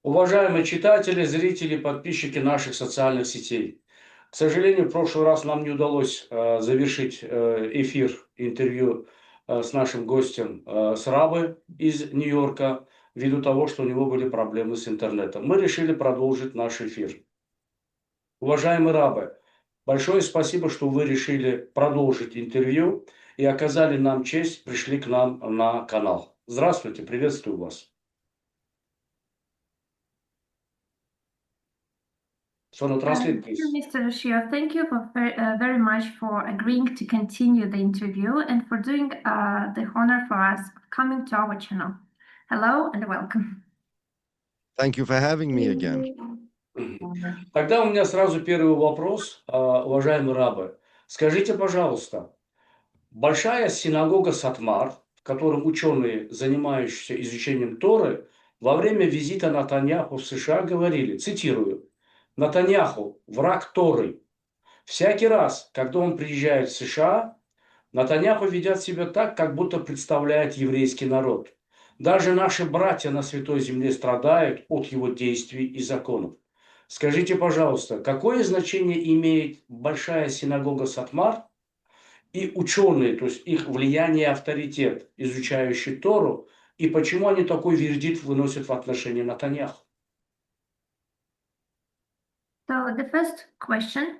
Уважаемые читатели, зрители, подписчики наших социальных сетей. К сожалению, в прошлый раз нам не удалось завершить эфир, интервью с нашим гостем, с Рабы из Нью-Йорка, ввиду того, что у него были проблемы с интернетом. Мы решили продолжить наш эфир. Уважаемые Рабы, большое спасибо, что вы решили продолжить интервью и оказали нам честь, пришли к нам на канал. Здравствуйте, приветствую вас. So, no, translate, Thank you, please. Mr. Rashio. Thank you for very much for agreeing to continue the interview and for doing the honor for us coming to our channel. Hello and welcome. Thank you for having me again. Тогда у меня сразу первый вопрос, уважаемые рабы. Скажите, пожалуйста, большая синагога Сатмар, в котором ученые, занимающиеся изучением Торы, во время визита Натаньяху в США говорили, цитирую, «Натаньяху – враг Торы. Всякий раз, когда он приезжает в США, Натаньяху ведет себя так, как будто представляет еврейский народ. Даже наши братья на Святой Земле страдают от его действий и законов». Скажите, пожалуйста, какое значение имеет большая синагога Сатмар и ученые, то есть их влияние и авторитет, изучающий Тору, и почему они такой вердикт выносят в отношении Натаньяху? So the first question.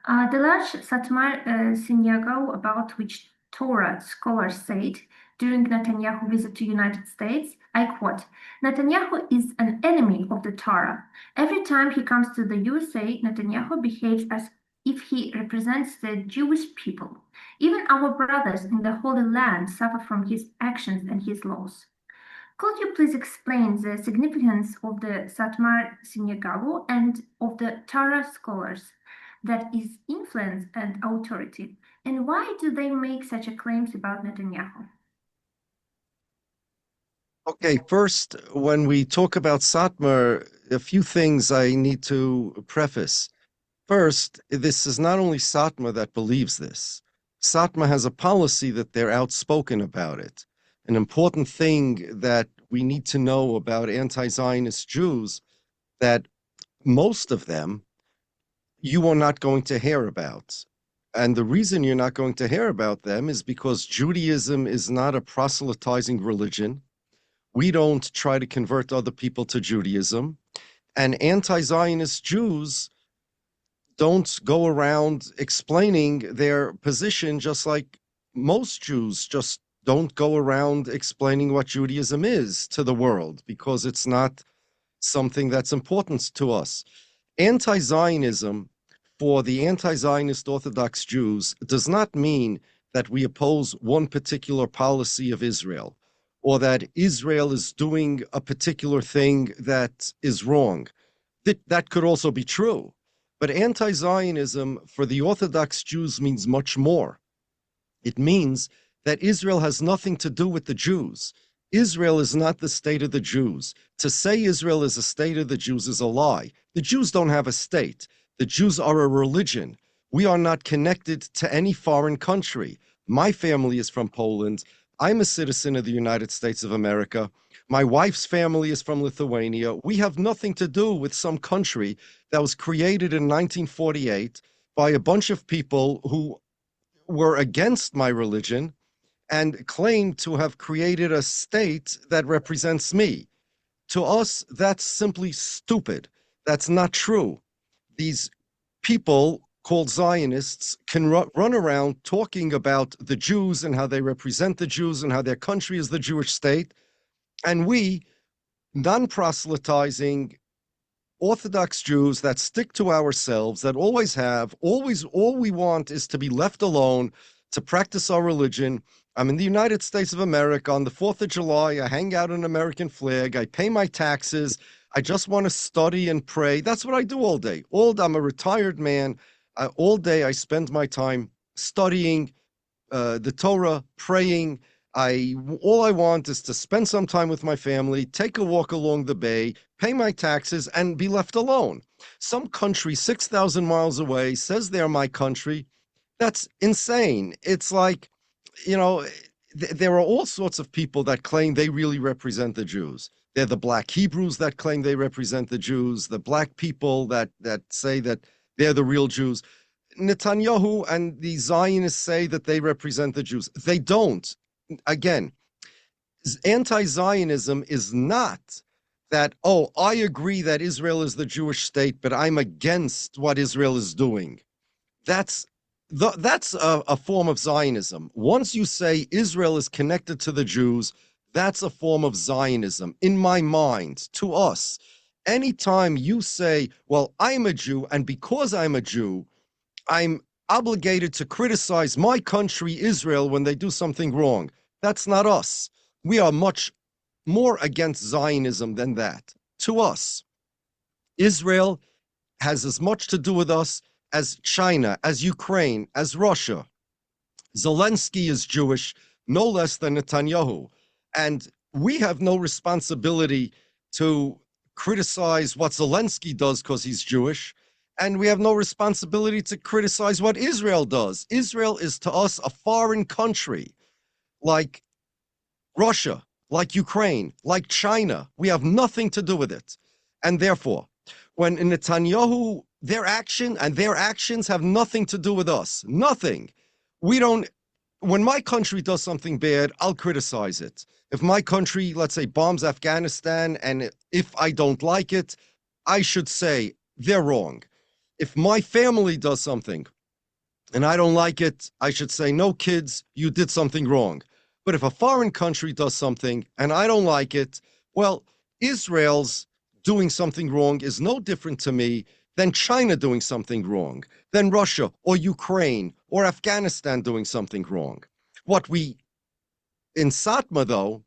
The large Satmar synagogue about which Torah scholars said during Netanyahu's visit to United States, I quote, Netanyahu is an enemy of the Torah. Every time he comes to the USA, Netanyahu behaves as if he represents the Jewish people. Even our brothers in the Holy Land suffer from his actions and his laws. Could you please explain the significance of the Satmar synagogue and of the Torah scholars? That is influence and authority, and why do they make such a claims about Netanyahu? Okay, first, when we talk about Satmar, a few things I need to preface. First, this is not only Satmar that believes this. Satmar has a policy that they're outspoken about it. An important thing that we need to know about anti-Zionist Jews, that most of them you are not going to hear about. And the reason you're not going to hear about them is because Judaism is not a proselytizing religion. We don't try to convert other people to Judaism. And anti-Zionist Jews don't go around explaining their position, just like most Jews just don't go around explaining what Judaism is to the world, because it's not something that's important to us. Anti-Zionism for the anti-Zionist Orthodox Jews does not mean that we oppose one particular policy of Israel, or that Israel is doing a particular thing that is wrong. That could also be true. But anti-Zionism for the Orthodox Jews means much more. It means that Israel has nothing to do with the Jews. Israel is not the state of the Jews. To say Israel is a state of the Jews is a lie. The Jews don't have a state. The Jews are a religion. We are not connected to any foreign country. My family is from Poland. I'm a citizen of the United States of America. My wife's family is from Lithuania. We have nothing to do with some country that was created in 1948 by a bunch of people who were against my religion and claim to have created a state that represents me. To us, that's simply stupid. That's not true. These people called Zionists can run around talking about the Jews and how they represent the Jews and how their country is the Jewish state. And we, non-proselytizing Orthodox Jews that stick to ourselves, that always have, always, all we want is to be left alone, to practice our religion. I'm in the United States of America. On the 4th of July, I hang out an American flag. I pay my taxes. I just want to study and pray. That's what I do all day. I'm a retired man. All day I spend my time studying the Torah, praying. All I want is to spend some time with my family, take a walk along the bay, pay my taxes, and be left alone. Some country 6,000 miles away says they're my country. That's insane. It's like, there are all sorts of people that claim they really represent the Jews. They're the black Hebrews that claim they represent the Jews, the black people that say that they're the real Jews. Netanyahu and the Zionists say that they represent the Jews. They don't. Again, anti-Zionism is not that, oh, I agree that Israel is the Jewish state, but I'm against what Israel is doing. That's a form of Zionism. Once you say Israel is connected to the Jews, that's a form of Zionism. In my mind, to us, anytime you say, well, I'm a Jew, and because I'm a Jew, I'm obligated to criticize my country, Israel, when they do something wrong. That's not us. We are much more against Zionism than that. To us, Israel has as much to do with us as China, as Ukraine, as Russia. Zelensky is Jewish, no less than Netanyahu. And we have no responsibility to criticize what Zelensky does because he's Jewish. And we have no responsibility to criticize what Israel does. Israel is to us a foreign country, like Russia, like Ukraine, like China. We have nothing to do with it. And therefore, when Netanyahu, their actions have nothing to do with us. Nothing. We don't, when my country does something bad, I'll criticize it. If my country, let's say, bombs Afghanistan, and if I don't like it, I should say they're wrong. If my family does something and I don't like it, I should say, no, kids, you did something wrong. But if a foreign country does something and I don't like it, well, Israel's doing something wrong is no different to me than China doing something wrong, than Russia or Ukraine or Afghanistan doing something wrong. In Satmar, though,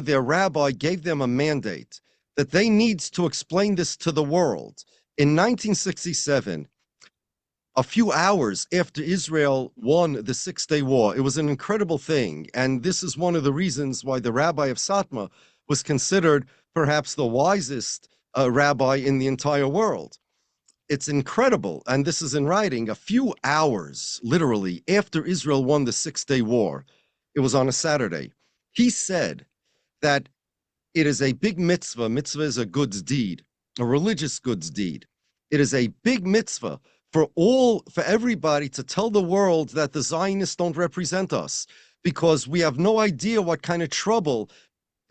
their rabbi gave them a mandate that they need to explain this to the world. In 1967, a few hours after Israel won the Six-Day War, it was an incredible thing. And this is one of the reasons why the rabbi of Satmar was considered perhaps the wisest rabbi in the entire world. It's incredible. And this is in writing. A few hours, literally, after Israel won the Six-Day War, it was on a Saturday, he said that it is a big mitzvah. Mitzvah is a good deed, a religious goods deed. It is a big mitzvah for everybody to tell the world that the Zionists don't represent us, because we have no idea what kind of trouble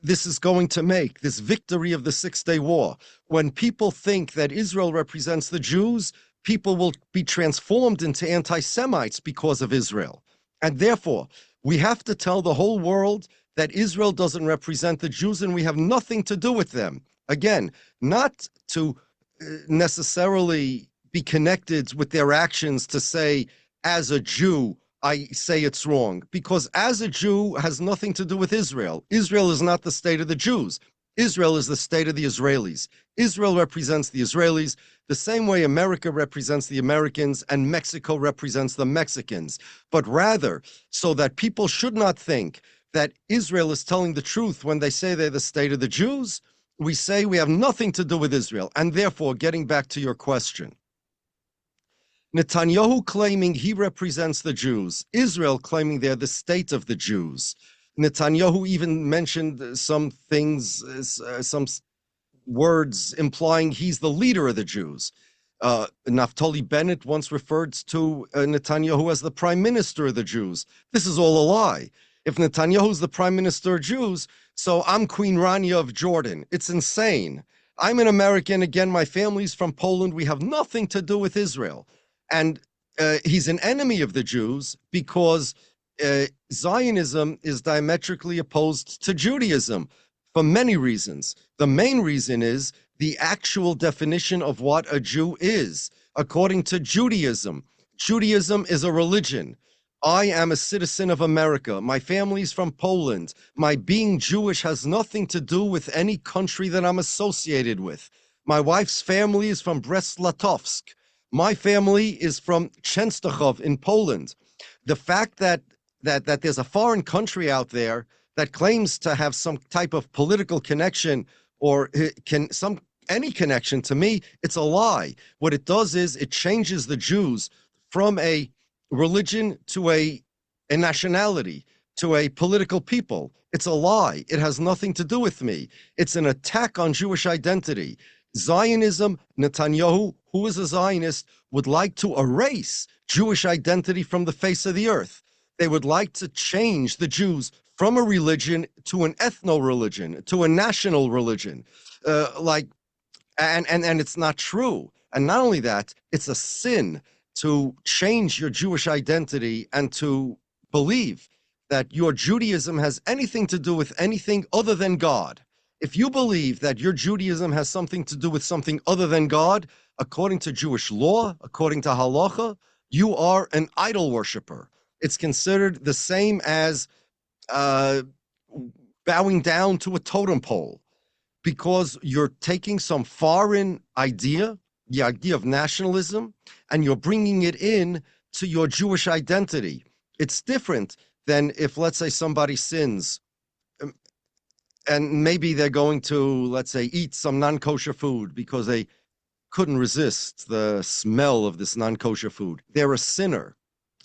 this is going to make, this victory of the Six-Day War. When people think that Israel represents the Jews, people will be transformed into anti-Semites because of Israel. And therefore, we have to tell the whole world that Israel doesn't represent the Jews and we have nothing to do with them. Again, not to necessarily be connected with their actions to say, as a Jew, I say it's wrong, because as a Jew has nothing to do with Israel. Israel is not the state of the Jews. Israel is the state of the Israelis. Israel represents the Israelis the same way America represents the Americans and Mexico represents the Mexicans, but rather so that people should not think that Israel is telling the truth when they say they're the state of the Jews. We say we have nothing to do with Israel. And therefore, getting back to your question, Netanyahu claiming he represents the Jews, Israel claiming they're the state of the Jews. Netanyahu even mentioned some things, some words implying he's the leader of the Jews. Naftali Bennett once referred to Netanyahu as the prime minister of the Jews. This is all a lie. If Netanyahu's the prime minister of Jews, so I'm Queen Rania of Jordan. It's insane. I'm an American. Again, my family's from Poland. We have nothing to do with Israel. And he's an enemy of the Jews because Zionism is diametrically opposed to Judaism for many reasons. The main reason is the actual definition of what a Jew is. According to Judaism, Judaism is a religion. I am a citizen of America. My family's from Poland. My being Jewish has nothing to do with any country that I'm associated with. My wife's family is from Brest-Litovsk. My family is from Częstochow in Poland. The fact that there's a foreign country out there that claims to have some type of political connection or any connection, to me, it's a lie. What it does is it changes the Jews from a religion to a nationality. to a political people. It's a lie. It has nothing to do with me. It's an attack on Jewish identity. Zionism, Netanyahu, who is a Zionist, would like to erase Jewish identity from the face of the earth. They would like to change the Jews from a religion to an ethno-religion, to a national religion. And it's not true. And not only that, it's a sin to change your Jewish identity and to believe that your Judaism has anything to do with anything other than God. If you believe that your Judaism has something to do with something other than God, according to Jewish law, according to halacha, you are an idol worshiper. It's considered the same as bowing down to a totem pole, because you're taking some foreign idea, the idea of nationalism, and you're bringing it in to your Jewish identity. It's different than if, let's say, somebody sins and maybe they're going to, let's say, eat some non-kosher food because they couldn't resist the smell of this non-kosher food. They're a sinner,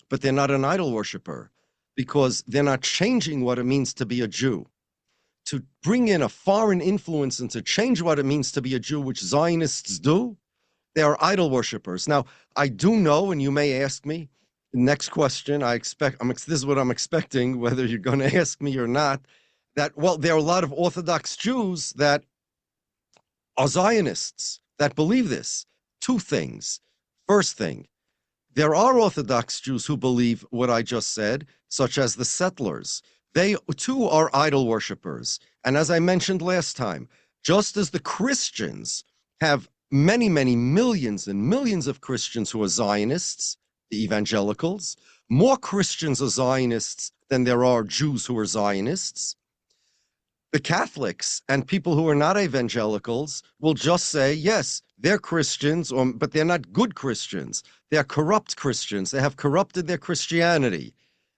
but they're not an idol worshiper because they're not changing what it means to be a Jew. To bring in a foreign influence and to change what it means to be a Jew, which Zionists do, they are idol worshippers. Now, I do know, and you may ask me, next question, this is what I'm expecting, whether you're going to ask me or not, that, well, there are a lot of Orthodox Jews that are Zionists, that believe this. Two things. First thing, there are Orthodox Jews who believe what I just said, such as the settlers. They too are idol worshippers. And as I mentioned last time, just as the Christians have many, many millions and millions of Christians who are Zionists, the evangelicals, more Christians are Zionists than there are Jews who are Zionists. The Catholics and people who are not evangelicals will just say, yes, they're Christians, but they're not good Christians. They're corrupt Christians. They have corrupted their Christianity.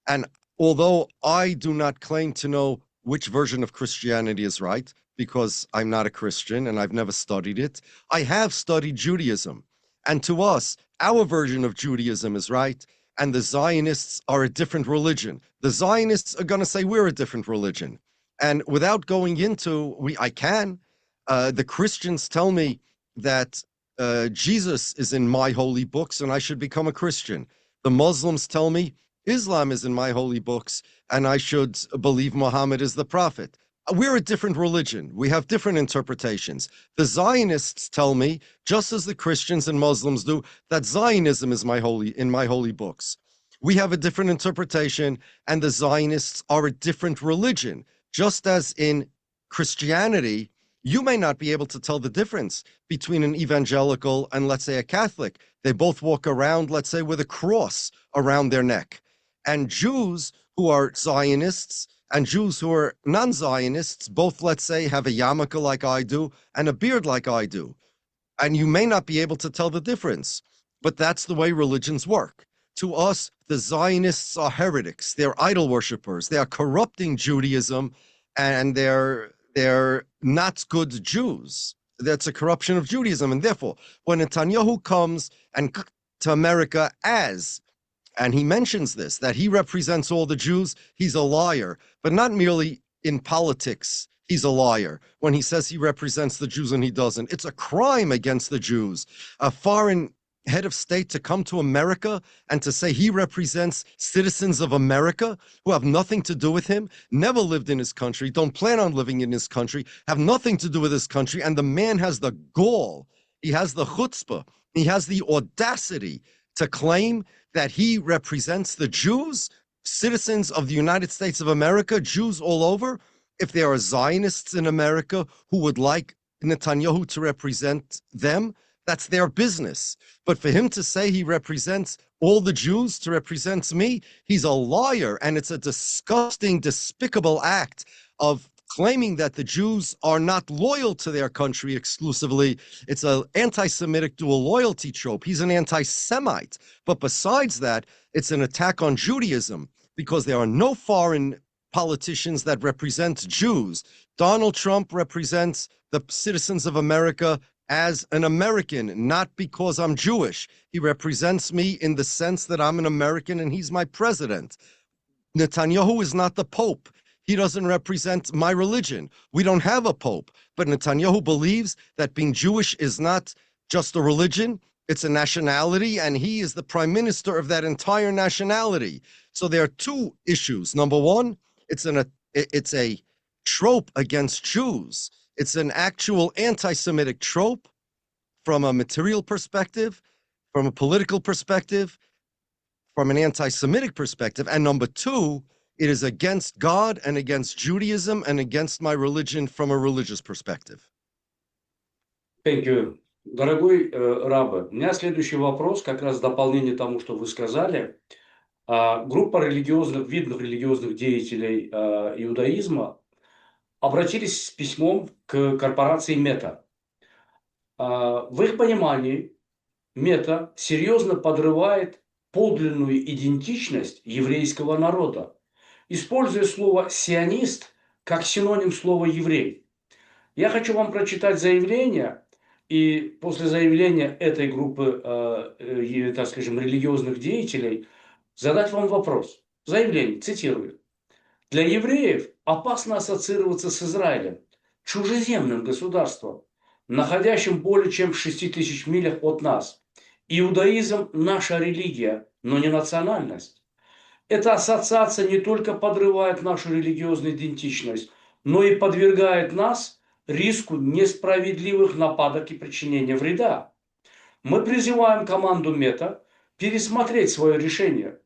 And although I do not claim to know which version of Christianity is right, because I'm not a Christian and I've never studied it, I have studied Judaism. And to us, our version of Judaism is right, and the Zionists are a different religion. The Zionists are going to say we're a different religion. And without going into, the Christians tell me that Jesus is in my holy books and I should become a Christian. The Muslims tell me Islam is in my holy books and I should believe Muhammad is the prophet. We're a different religion. We have different interpretations. The Zionists tell me, just as the Christians and Muslims do, that Zionism is in my holy books. We have a different interpretation, and the Zionists are a different religion. Just as in Christianity, you may not be able to tell the difference between an evangelical and, let's say, a Catholic. They both walk around, let's say, with a cross around their neck. And Jews who are Zionists and Jews who are non-Zionists, both, let's say, have a yarmulke like I do and a beard like I do. And you may not be able to tell the difference, but that's the way religions work. To us, the Zionists are heretics. They're idol worshippers. They are corrupting Judaism, and they're not good Jews. That's a corruption of Judaism. And therefore, when Netanyahu comes to America and he mentions this, that he represents all the Jews, he's a liar, but not merely in politics. He's a liar when he says he represents the Jews and he doesn't. It's a crime against the Jews. A foreign head of state to come to America and to say he represents citizens of America who have nothing to do with him, never lived in his country, don't plan on living in his country, have nothing to do with his country, and the man has the gall, he has the chutzpah, he has the audacity to claim that he represents the Jews, citizens of the United States of America, Jews all over. If there are Zionists in America who would like Netanyahu to represent them, that's their business. But for him to say he represents all the Jews, to represent me, he's a liar. And it's a disgusting, despicable act of claiming that the Jews are not loyal to their country exclusively. It's an anti-Semitic dual loyalty trope. He's an anti-Semite. But besides that, it's an attack on Judaism, because there are no foreign politicians that represent Jews. Donald Trump represents the citizens of America as an American, not because I'm Jewish. He represents me in the sense that I'm an American and he's my president. Netanyahu is not the Pope. He doesn't represent my religion. We don't have a Pope. But Netanyahu believes that being Jewish is not just a religion, it's a nationality, and he is the prime minister of that entire nationality. So there are two issues. Number one, it's a trope against Jews. It's an actual anti-Semitic trope from a material perspective, from a political perspective, from an anti-Semitic perspective. And number two, it is against God and against Judaism and against my religion from a religious perspective. Thank you. Дорогой Раббе, у меня следующий вопрос, как раз в дополнение тому, что вы сказали. Группа видных религиозных деятелей иудаизма обратились с письмом к корпорации Мета. В их понимании Мета серьезно подрывает подлинную идентичность еврейского народа, используя слово «сионист» как синоним слова «еврей». Я хочу вам прочитать заявление, и после заявления этой группы, так скажем, религиозных деятелей, задать вам вопрос. Заявление, цитирую. «Для евреев опасно ассоциироваться с Израилем, чужеземным государством, находящим более чем в 6000 милях от нас. Иудаизм – наша религия, но не национальность. Эта ассоциация не только подрывает нашу религиозную идентичность, но и подвергает нас риску несправедливых нападок и причинения вреда. Мы призываем команду Мета пересмотреть свое решение.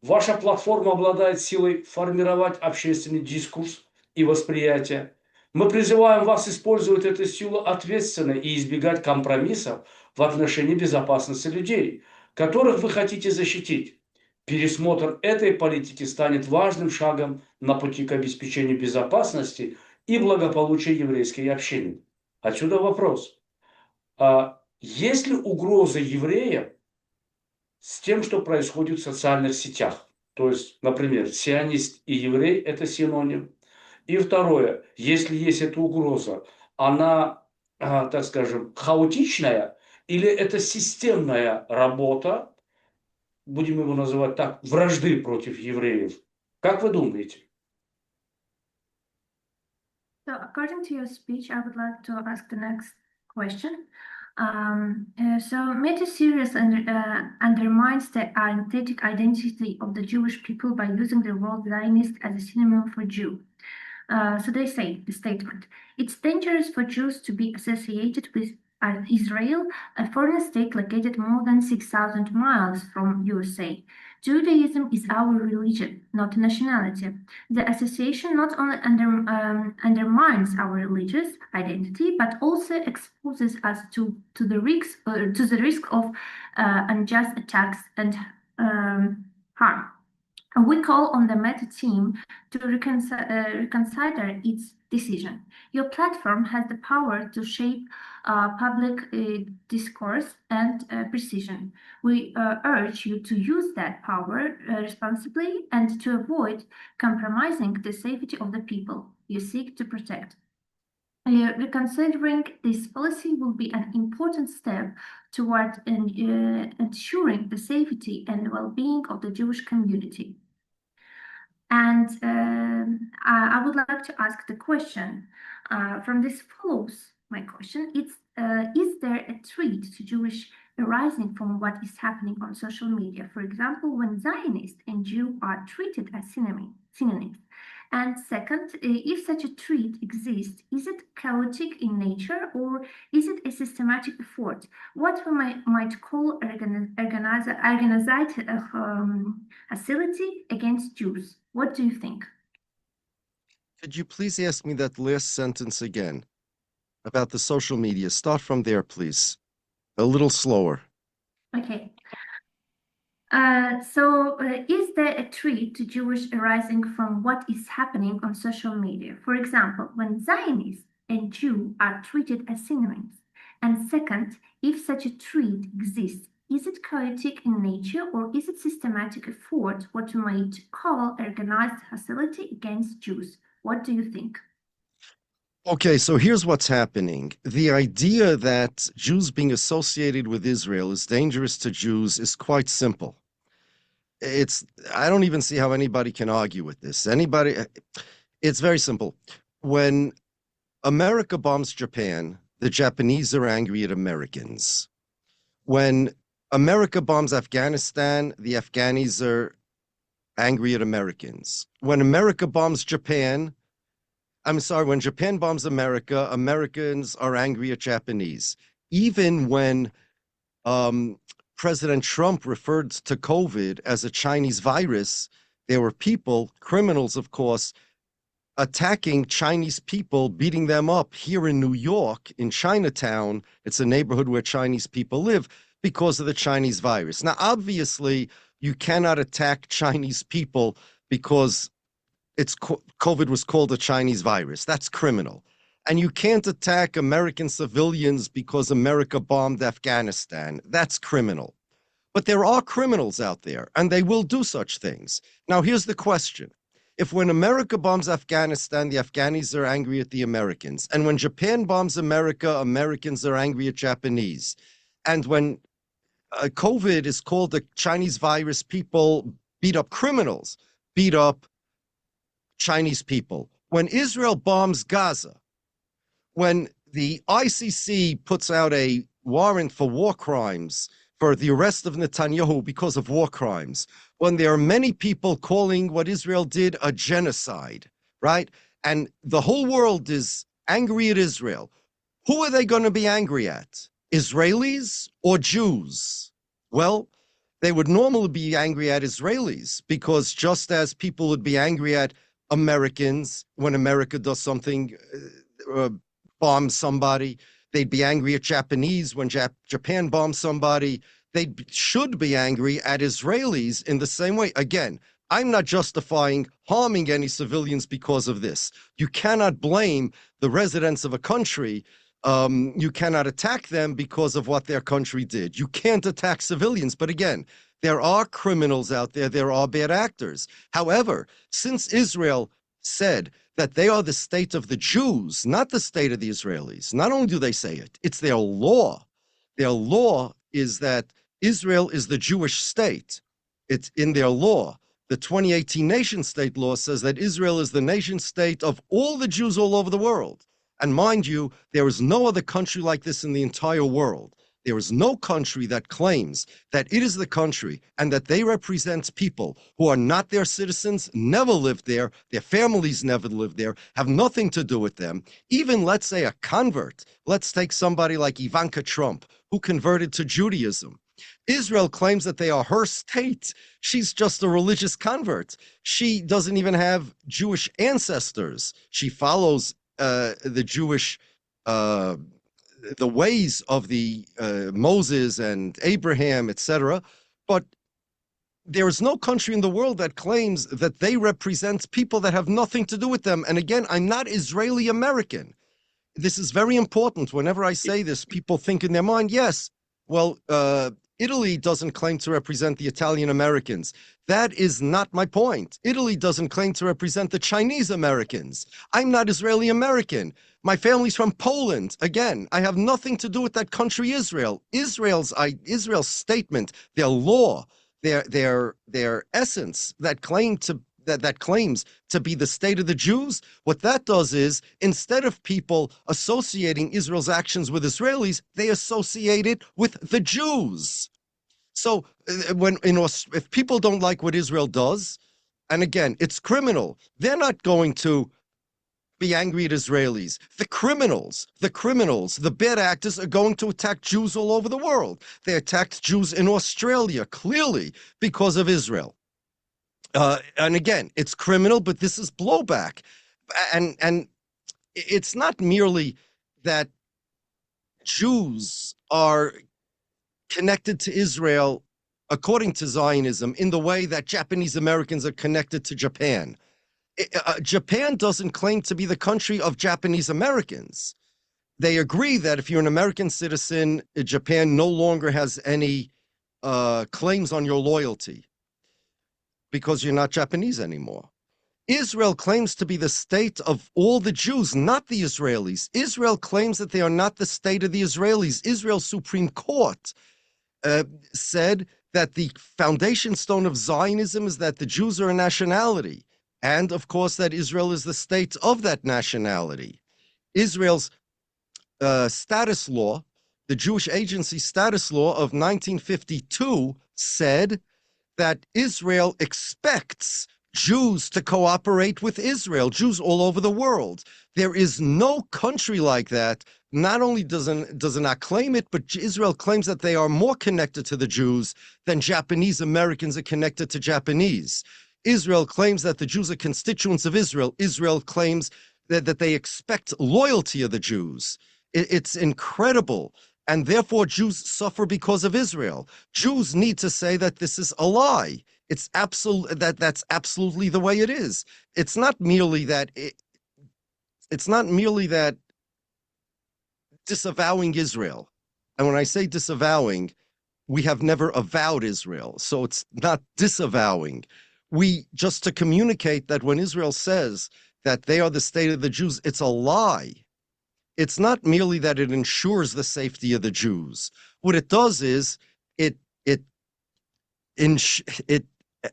Ваша платформа обладает силой формировать общественный дискурс и восприятие. Мы призываем вас использовать эту силу ответственно и избегать компромиссов в отношении безопасности людей, которых вы хотите защитить. Пересмотр этой политики станет важным шагом на пути к обеспечению безопасности и благополучия еврейской общины». Отсюда вопрос. Есть ли угроза евреям с тем, что происходит в социальных сетях? То есть, например, сионист и еврей – это синоним. И второе, если есть эта угроза, она, так скажем, хаотичная или это системная работа, будем его называть так, вражды против евреев? Как вы думаете? So, according to your speech, I would like to ask the next question. So, Meta series undermines the authentic identity of the Jewish people by using the word Zionist as a synonym for Jew. So they say, the statement, it's dangerous for Jews to be associated with Israel, a foreign state located more than 6,000 miles from USA. Judaism is our religion, not nationality. The association not only undermines our religious identity, but also exposes us to the risk of unjust attacks and harm. We call on the Meta team to reconsider its decision. Your platform has the power to shape public discourse and precision. We urge you to use that power responsibly and to avoid compromising the safety of the people you seek to protect. Reconsidering this policy will be an important step toward ensuring the safety and well-being of the Jewish community. And I would like to ask the question, from this follows my question, is there a threat to Jewish arising from what is happening on social media? For example, when Zionist and Jew are treated as synonyms. And second, if such a threat exists, is it chaotic in nature or is it a systematic effort? What we might call organized hostility against Jews. What do you think? Could you please ask me that last sentence again about the social media? Start from there, please. A little slower. Okay. Is there a threat to Jewish arising from what is happening on social media? For example, when Zionists and Jew are treated as synonyms. And second, if such a threat exists, is it chaotic in nature or is it systematic effort, what we might call organized hostility against Jews? What do you think? Okay, so here's what's happening. The idea that Jews being associated with Israel is dangerous to Jews is quite simple. I don't even see how anybody can argue with this. It's very simple. When America bombs Japan, the Japanese are angry at Americans. When America bombs Afghanistan, the Afghanis are angry at Americans. When America bombs Japan, when Japan bombs America, Americans are angry at Japanese. Even when President Trump referred to COVID as a Chinese virus, there were people, criminals, of course, attacking Chinese people, beating them up here in New York, in Chinatown. It's a neighborhood where Chinese people live because of the Chinese virus. Now, obviously, you cannot attack Chinese people because COVID was called a Chinese virus. That's criminal. And you can't attack American civilians because America bombed Afghanistan. That's criminal. But there are criminals out there, and they will do such things. Now, here's the question. If when America bombs Afghanistan, the Afghanis are angry at the Americans, and when Japan bombs America, Americans are angry at Japanese, and when COVID is called a Chinese virus, people beat up criminals, beat up Chinese people. When Israel bombs Gaza, when the ICC puts out a warrant for war crimes, for the arrest of Netanyahu because of war crimes, when there are many people calling what Israel did a genocide, right? And the whole world is angry at Israel. Who are they going to be angry at? Israelis or Jews? Well, they would normally be angry at Israelis, because just as people would be angry at Americans when America does something, bombs somebody, they'd be angry at Japanese when Japan bombs somebody. They should be angry at Israelis in the same way. Again, I'm not justifying harming any civilians because of this. You cannot blame the residents of a country. You cannot attack them because of what their country did. You can't attack civilians. But again, there are criminals out there. There are bad actors. However, since Israel said that they are the state of the Jews, not the state of the Israelis, not only do they say it, it's their law. Their law is that Israel is the Jewish state. It's in their law. The 2018 nation state law says that Israel is the nation state of all the Jews all over the world. And mind you, there is no other country like this in the entire world. There is no country that claims that it is the country and that they represent people who are not their citizens, never lived there, their families never lived there, have nothing to do with them. Even, let's say, a convert. Let's take somebody like Ivanka Trump, who converted to Judaism. Israel claims that they are her state. She's just a religious convert. She doesn't even have Jewish ancestors. She follows the Jewish the ways of the Moses and Abraham, etc. But there is no country in the world that claims that they represent people that have nothing to do with them. And again, I'm not Israeli American. This is very important. Whenever I say this, people think in their mind, yes, well, Italy doesn't claim to represent the Italian Americans. That is not my point. Italy doesn't claim to represent the Chinese Americans. I'm not Israeli American. My family's from Poland. Again, I have nothing to do with that country, Israel. Israel's statement, their law, their essence that claims to be the state of the Jews, what that does is, instead of people associating Israel's actions with Israelis, they associate it with the Jews. So if people don't like what Israel does, and again, it's criminal, they're not going to be angry at Israelis. The criminals, the bad actors are going to attack Jews all over the world. They attacked Jews in Australia, clearly because of Israel. And again, it's criminal, but this is blowback. And it's not merely that Jews are connected to Israel according to Zionism in the way that Japanese Americans are connected to Japan. Japan doesn't claim to be the country of Japanese Americans. They agree that if you're an American citizen, Japan no longer has any claims on your loyalty because you're not Japanese anymore. Israel claims to be the state of all the Jews, not the Israelis. Israel claims that they are not the state of the Israelis. Israel's Supreme Court said that the foundation stone of Zionism is that the Jews are a nationality, and of course that Israel is the state of that nationality. Israel's status law, the Jewish Agency status law of 1952 said that Israel expects Jews to cooperate with Israel, Jews all over the world. There is no country like that. Not only does it not claim it, but Israel claims that they are more connected to the Jews than Japanese Americans are connected to Japanese. Israel claims that the Jews are constituents of Israel. Israel claims that they expect loyalty of the Jews. It's incredible. And therefore, Jews suffer because of Israel. Jews need to say that this is a lie. It's that's absolutely the way it is. It's not merely that disavowing Israel. And when I say disavowing, we have never avowed Israel. So it's not disavowing. We just to communicate that when Israel says that they are the state of the Jews, it's a lie. It's not merely that it ensures the safety of the Jews. What it does is it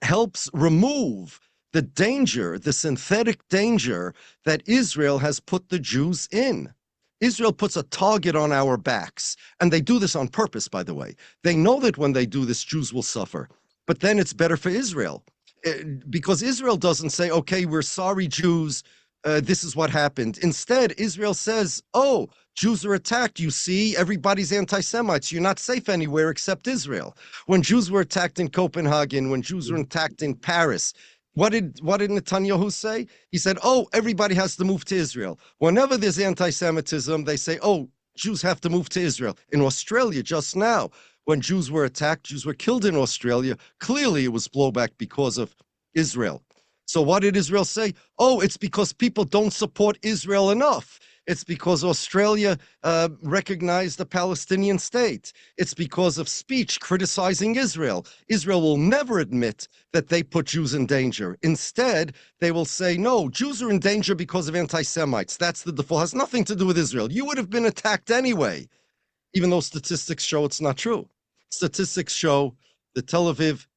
helps remove the danger, the synthetic danger that Israel has put the Jews in. Israel puts a target on our backs, and they do this on purpose, by the way. They know that when they do this, Jews will suffer. But then it's better for Israel, because Israel doesn't say, okay, we're sorry, Jews, this is what happened. Instead, Israel says, oh, Jews are attacked. You see, everybody's anti-Semites. You're not safe anywhere except Israel. When Jews were attacked in Copenhagen, when Jews were attacked in Paris, what did Netanyahu say? He said, oh, everybody has to move to Israel. Whenever there's anti-Semitism, they say, oh, Jews have to move to Israel. In Australia, just now, when Jews were attacked, Jews were killed in Australia. Clearly, it was blowback because of Israel. So what did Israel say? Oh, it's because people don't support Israel enough. It's because Australia recognized the Palestinian state. It's because of speech criticizing Israel. Israel will never admit that they put Jews in danger. Instead, they will say, no, Jews are in danger because of anti-Semites. That's the default. It has nothing to do with Israel. You would have been attacked anyway, even though statistics show it's not true. Statistics show the Tel Aviv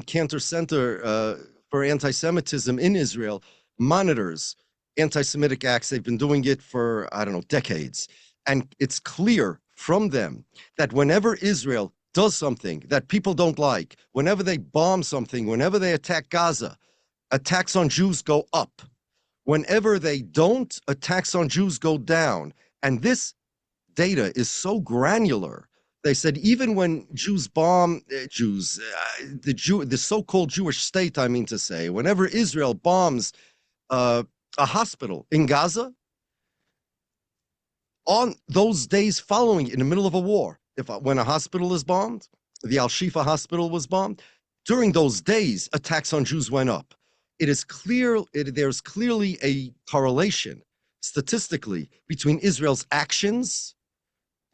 Cantor Center for Anti-Semitism in Israel monitors anti-Semitic acts. They've been doing it for, I don't know, decades. And it's clear from them that whenever Israel does something that people don't like, whenever they bomb something, whenever they attack Gaza, attacks on Jews go up. Whenever they don't, attacks on Jews go down. And this data is so granular. They said even when Jews bomb the so-called Jewish state, I mean to say, whenever Israel bombs a hospital in Gaza, on those days following, in the middle of a war, when a hospital is bombed, the Al-Shifa hospital was bombed, during those days, attacks on Jews went up. It is clear, there's clearly a correlation statistically between Israel's actions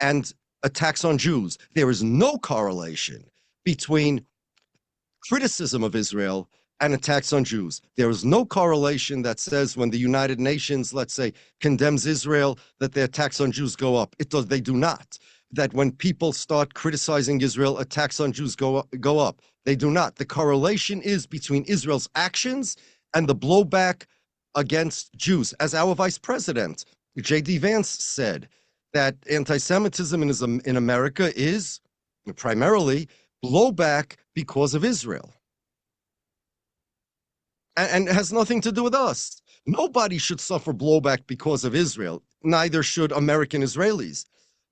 and attacks on Jews. There is no correlation between criticism of Israel and attacks on Jews. There is no correlation that says when the United Nations, let's say, condemns Israel, that the attacks on Jews go up. They do not. That when people start criticizing Israel, attacks on Jews go up. They do not. The correlation is between Israel's actions and the blowback against Jews. As our vice president, J.D. Vance, said, that anti-Semitism in America is primarily blowback because of Israel. And it has nothing to do with us. Nobody should suffer blowback because of Israel. Neither should American Israelis.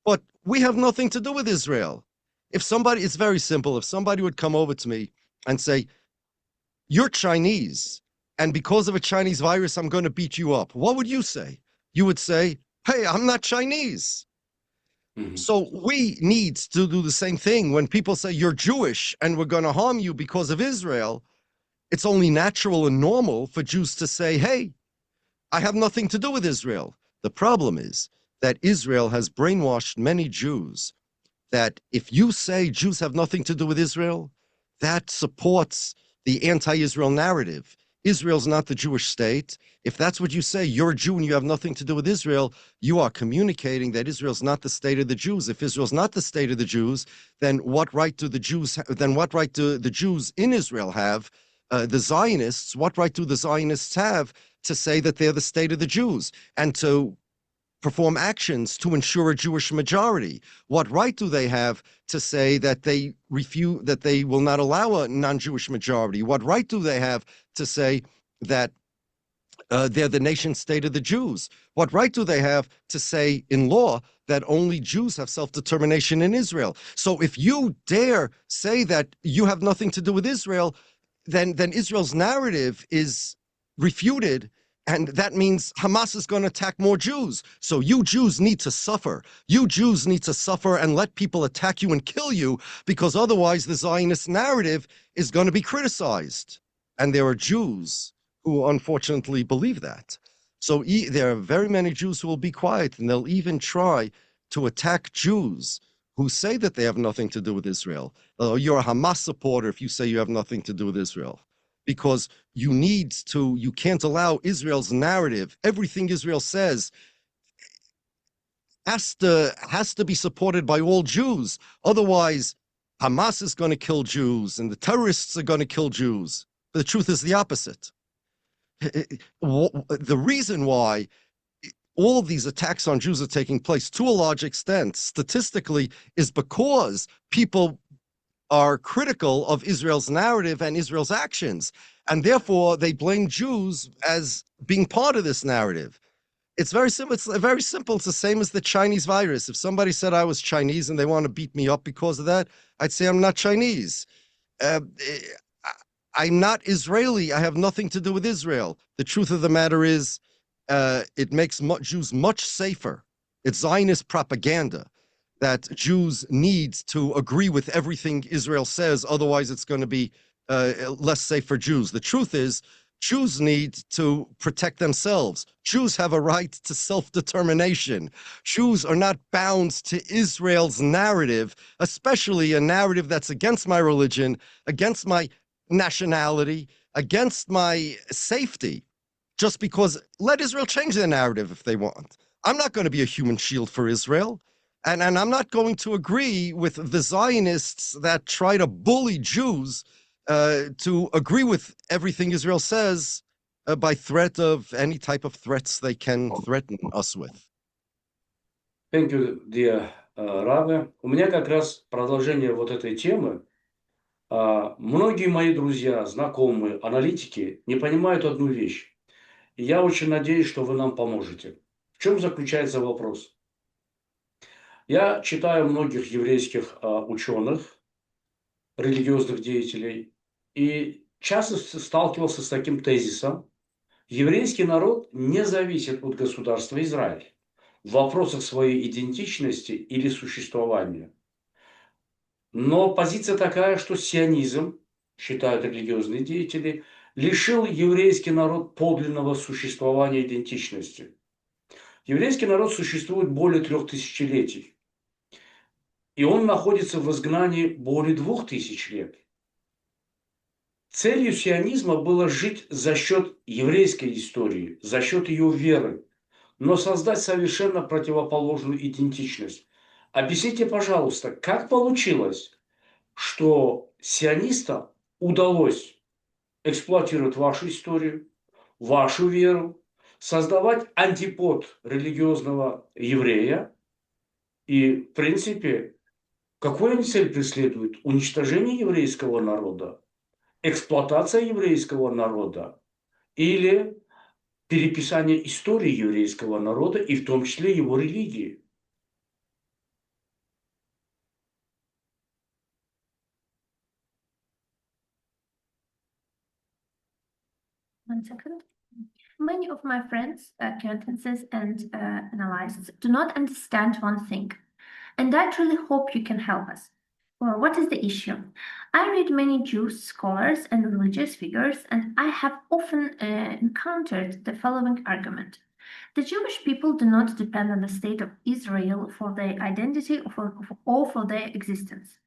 But we have nothing to do with Israel. It's very simple. If somebody would come over to me and say, you're Chinese, and because of a Chinese virus, I'm going to beat you up, what would you say? You would say, hey, I'm not Chinese. Mm-hmm. So we need to do the same thing. When people say you're Jewish and we're going to harm you because of Israel, it's only natural and normal for Jews to say, hey, I have nothing to do with Israel. The problem is that Israel has brainwashed many Jews that if you say Jews have nothing to do with Israel, that supports the anti-Israel narrative. Israel's not the Jewish state. If that's what you say, you're a Jew and you have nothing to do with Israel, you are communicating that Israel's not the state of the Jews. If Israel's not the state of the Jews, then what right do the Jews in Israel have, the Zionists, what right do the Zionists have to say that they're the state of the Jews and to perform actions to ensure a Jewish majority? What right do they have to say that they will not allow a non-Jewish majority? What right do they have to say that they're the nation state of the Jews? What right do they have to say in law that only Jews have self-determination in Israel? So if you dare say that you have nothing to do with Israel, then Israel's narrative is refuted. And that means Hamas is going to attack more Jews. So you Jews need to suffer. You Jews need to suffer and let people attack you and kill you, because otherwise the Zionist narrative is going to be criticized. And there are Jews who unfortunately believe that. So there are very many Jews who will be quiet, and they'll even try to attack Jews who say that they have nothing to do with Israel. You're a Hamas supporter if you say you have nothing to do with Israel. Because you can't allow Israel's narrative, everything Israel says has to be supported by all Jews. Otherwise, Hamas is going to kill Jews and the terrorists are going to kill Jews. But the truth is the opposite. The reason why all of these attacks on Jews are taking place to a large extent, statistically, is because people are critical of Israel's narrative and Israel's actions, and therefore they blame Jews as being part of this narrative. It's very simple. It's very simple. It's the same as the Chinese virus. If somebody said I was Chinese and they want to beat me up because of that, I'd say I'm not Chinese. I'm not Israeli. I have nothing to do with Israel. The truth of the matter is, it makes Jews much safer. It's Zionist propaganda that Jews need to agree with everything Israel says, otherwise it's going to be less safe for Jews. The truth is, Jews need to protect themselves. Jews have a right to self-determination. Jews are not bound to Israel's narrative, especially a narrative that's against my religion, against my nationality, against my safety, just because let Israel change their narrative if they want. I'm not going to be a human shield for Israel. And I'm not going to agree with the Zionists that try to bully Jews to agree with everything Israel says by threat of any type of threats they can threaten us with. Thank you, dear Rabbi. У меня как раз продолжение вот этой темы. Многие мои друзья, знакомые, аналитики не понимают одну вещь. И я очень надеюсь, что вы нам поможете. В чем заключается вопрос? Я читаю многих еврейских ученых, религиозных деятелей, и часто сталкивался с таким тезисом: еврейский народ не зависит от государства Израиль в вопросах своей идентичности или существования. Но позиция такая, что сионизм, считают религиозные деятели, лишил еврейский народ подлинного существования и идентичности. Еврейский народ существует более 3 тысячелетий. И он находится в изгнании более 2000 лет. Целью сионизма было жить за счет еврейской истории, за счет ее веры, но создать совершенно противоположную идентичность. Объясните, пожалуйста, как получилось, что сионистам удалось эксплуатировать вашу историю, вашу веру, создавать антипод религиозного еврея и, в принципе, какую они цель преследуют? Уничтожение еврейского народа? Эксплуатация еврейского народа? Или переписание истории еврейского народа и в том числе его религии? One second. Many of my friends, acquaintances, and analysts do not understand one thing, and I truly hope you can help us. Well, what is the issue? I read many Jewish scholars and religious figures, and I have often encountered the following argument. The Jewish people do not depend on the state of Israel for their identity or for their existence.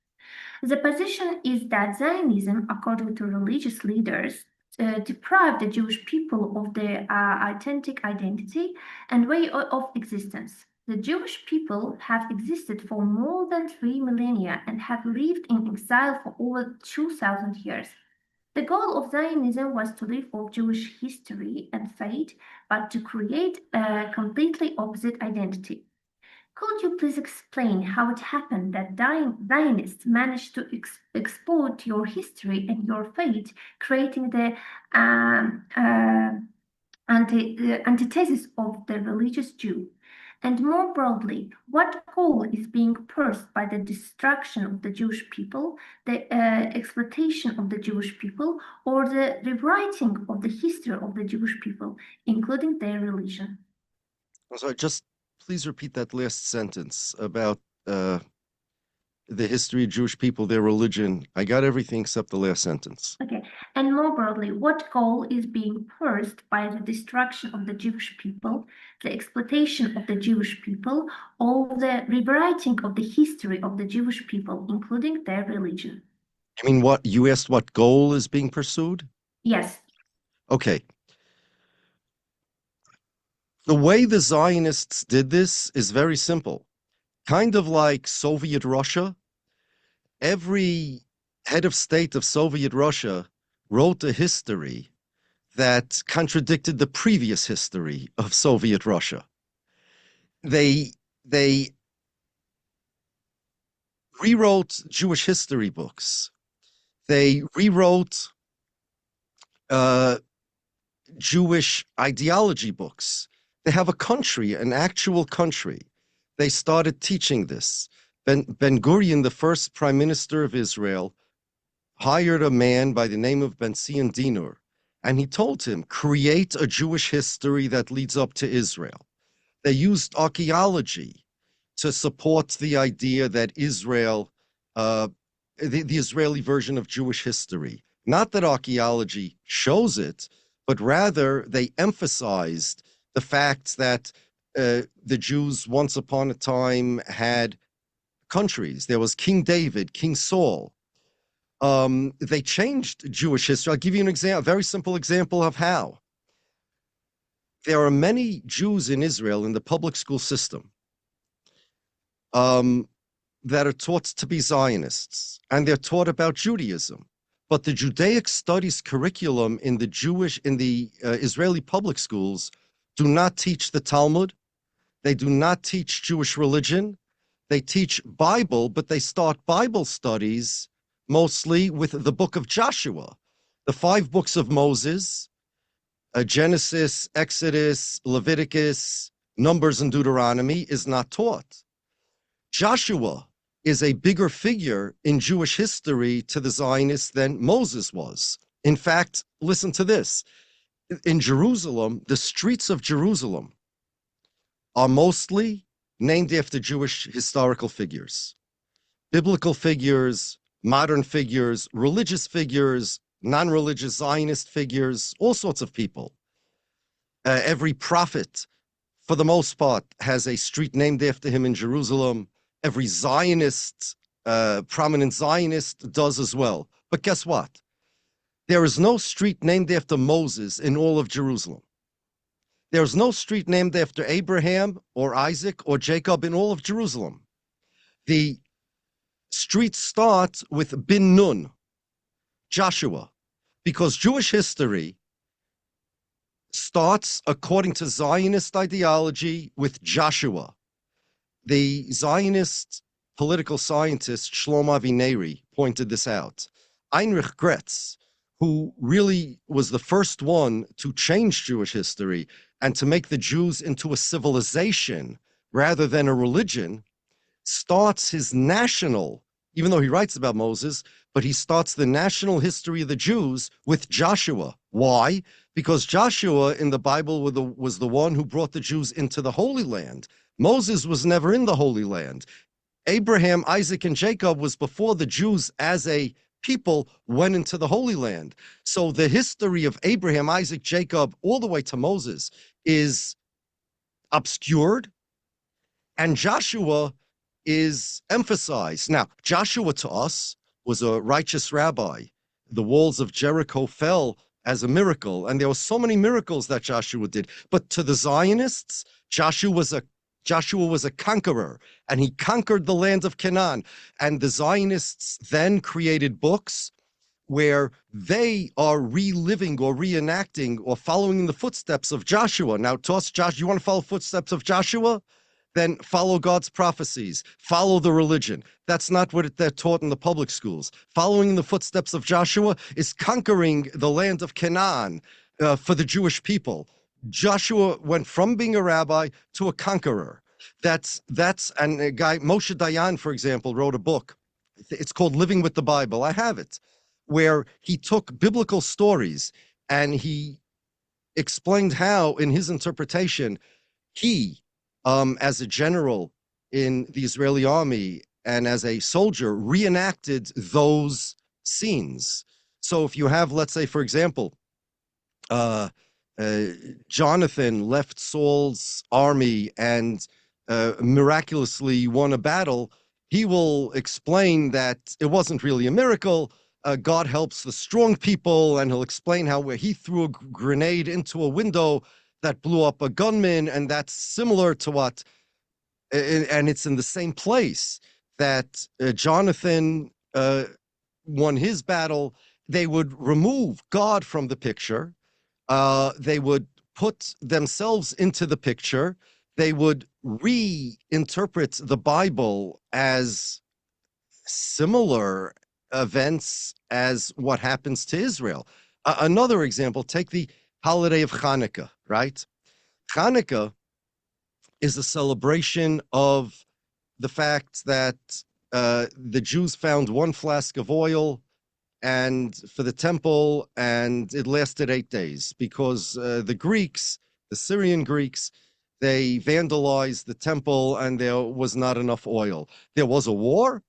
The position is that Zionism, according to religious leaders, deprive the Jewish people of their authentic identity and way of existence. The Jewish people have existed for more than 3 millennia and have lived in exile for over 2,000 years. The goal of Zionism was to live off Jewish history and faith, but to create a completely opposite identity. Could you please explain how it happened that Zionists managed to export your history and your faith, creating the antithesis of the religious Jew? And more broadly, what goal is being pursued by the destruction of the Jewish people, the exploitation of the Jewish people, or the rewriting of the history of the Jewish people, including their religion? So just please repeat that last sentence about the history of Jewish people, their religion. I got everything except the last sentence. Okay, and more broadly, what goal is being pursued by the destruction of the Jewish people, the exploitation of the Jewish people, or the rewriting of the history of the Jewish people, including their religion? I mean, what you asked, what goal is being pursued? Yes. Okay. The way the Zionists did this is very simple. Kind of like Soviet Russia. Every head of state of Soviet Russia wrote a history that contradicted the previous history of Soviet Russia. They rewrote Jewish history books. They rewrote Jewish ideology books. They have a country, an actual country. They started teaching this. Ben-Gurion, the first prime minister of Israel, hired a man by the name of Ben-Zion Dinur, and he told him, create a Jewish history that leads up to Israel. They used archaeology to support the idea that Israel, the Israeli version of Jewish history, not that archaeology shows it, but rather they emphasized the fact that the Jews once upon a time had countries. There was King David, King Saul. They changed Jewish history. I'll give you an example, a very simple example of how. There are many Jews in Israel in the public school system that are taught to be Zionists, and they're taught about Judaism. But the Judaic studies curriculum in the Israeli public schools do not teach the Talmud. They do not teach Jewish religion. They teach Bible, but they start Bible studies mostly with the book of Joshua, the 5 books of Moses, Genesis, Exodus, Leviticus, Numbers, and Deuteronomy is not taught. Joshua is a bigger figure in Jewish history to the Zionists than Moses was. In fact, listen to this. In Jerusalem, the streets of Jerusalem are mostly named after Jewish historical figures, biblical figures, modern figures, religious figures, non-religious Zionist figures, all sorts of people. Every prophet, for the most part, has a street named after him in Jerusalem. Every Zionist, prominent Zionist does as well. But guess what? There is no street named after Moses in all of Jerusalem. There's no street named after Abraham or Isaac or Jacob in all of Jerusalem. The streets start with Bin Nun, Joshua, because Jewish history starts, according to Zionist ideology, with Joshua. The Zionist political scientist Shlomo Avineri pointed this out. Heinrich Gretz, who really was the first one to change Jewish history and to make the Jews into a civilization rather than a religion, starts his national, even though he writes about Moses, but he starts the national history of the Jews with Joshua. Why? Because Joshua in the Bible was the one who brought the Jews into the Holy Land. Moses was never in the Holy Land. Abraham, Isaac, and Jacob was before the Jews as a people went into the Holy Land. So the history of Abraham, Isaac, Jacob, all the way to Moses is obscured, and Joshua is emphasized. Now, Joshua to us was a righteous rabbi. The walls of Jericho fell as a miracle. And there were so many miracles that Joshua did. But to the Zionists, Joshua was a conqueror, and he conquered the land of Canaan. And the Zionists then created books where they are reliving or reenacting or following in the footsteps of Joshua. Now, to us, Josh, you want to follow footsteps of Joshua? Then follow God's prophecies, follow the religion. That's not what they're taught in the public schools. Following in the footsteps of Joshua is conquering the land of Canaan for the Jewish people. Joshua went from being a rabbi to a conqueror. And a guy, Moshe Dayan, for example, wrote a book. It's called Living with the Bible. I have it, where he took biblical stories and he explained how, in his interpretation, he, as a general in the Israeli army and as a soldier, reenacted those scenes. So if you have, let's say, for example, Jonathan left Saul's army and miraculously won a battle, he will explain that it wasn't really a miracle. God helps the strong people, and he'll explain how where he threw a grenade into a window that blew up a gunman, and that's similar to what, and it's in the same place that Jonathan won his battle. They would remove God from the picture. They would put themselves into the picture. They would reinterpret the Bible as similar events as what happens to Israel. Another example, take the holiday of Hanukkah, right? Hanukkah is a celebration of the fact that the Jews found one flask of oil and for the temple, and it lasted 8 days because the Greeks, the Syrian Greeks, they vandalized the temple and there was not enough oil. There was a war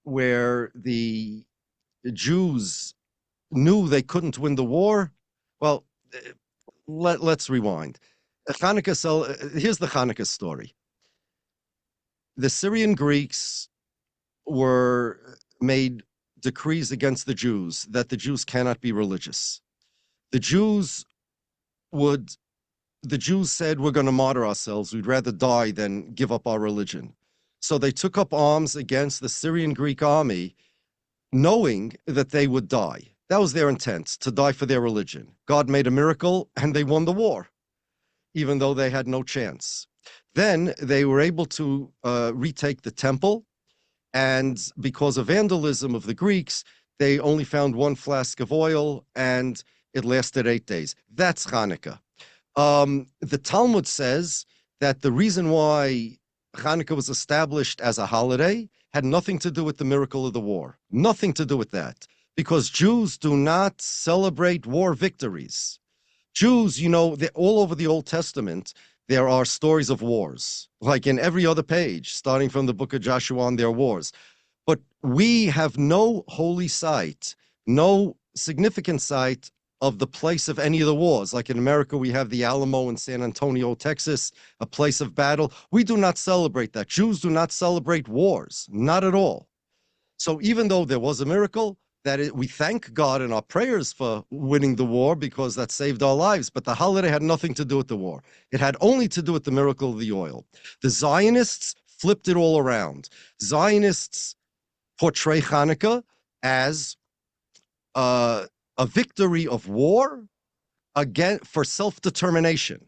where the Jews knew they couldn't win the war. Well, let's rewind. Here's the Hanukkah story. The Syrian Greeks were made decrees against the Jews that the Jews cannot be religious. The Jews said, we're going to martyr ourselves. We'd rather die than give up our religion. So they took up arms against the Syrian Greek army, knowing that they would die. That was their intent, to die for their religion. God made a miracle and they won the war, even though they had no chance. Then they were able to retake the temple. And because of vandalism of the Greeks, they only found one flask of oil and it lasted 8 days. That's Hanukkah. The Talmud says that the reason why Hanukkah was established as a holiday had nothing to do with the miracle of the war. Nothing to do with that. Because Jews do not celebrate war victories. Jews, you know, all over the Old Testament, there are stories of wars. Like in every other page, starting from the book of Joshua on, there are wars. But we have no holy site, no significant site of the place of any of the wars. Like in America, we have the Alamo in San Antonio, Texas, a place of battle. We do not celebrate that. Jews do not celebrate wars, not at all. So even though there was a miracle, we thank God in our prayers for winning the war because that saved our lives, but the holiday had nothing to do with the war. It had only to do with the miracle of the oil. The Zionists flipped it all around. Zionists portray Hanukkah as a victory of war again for self-determination,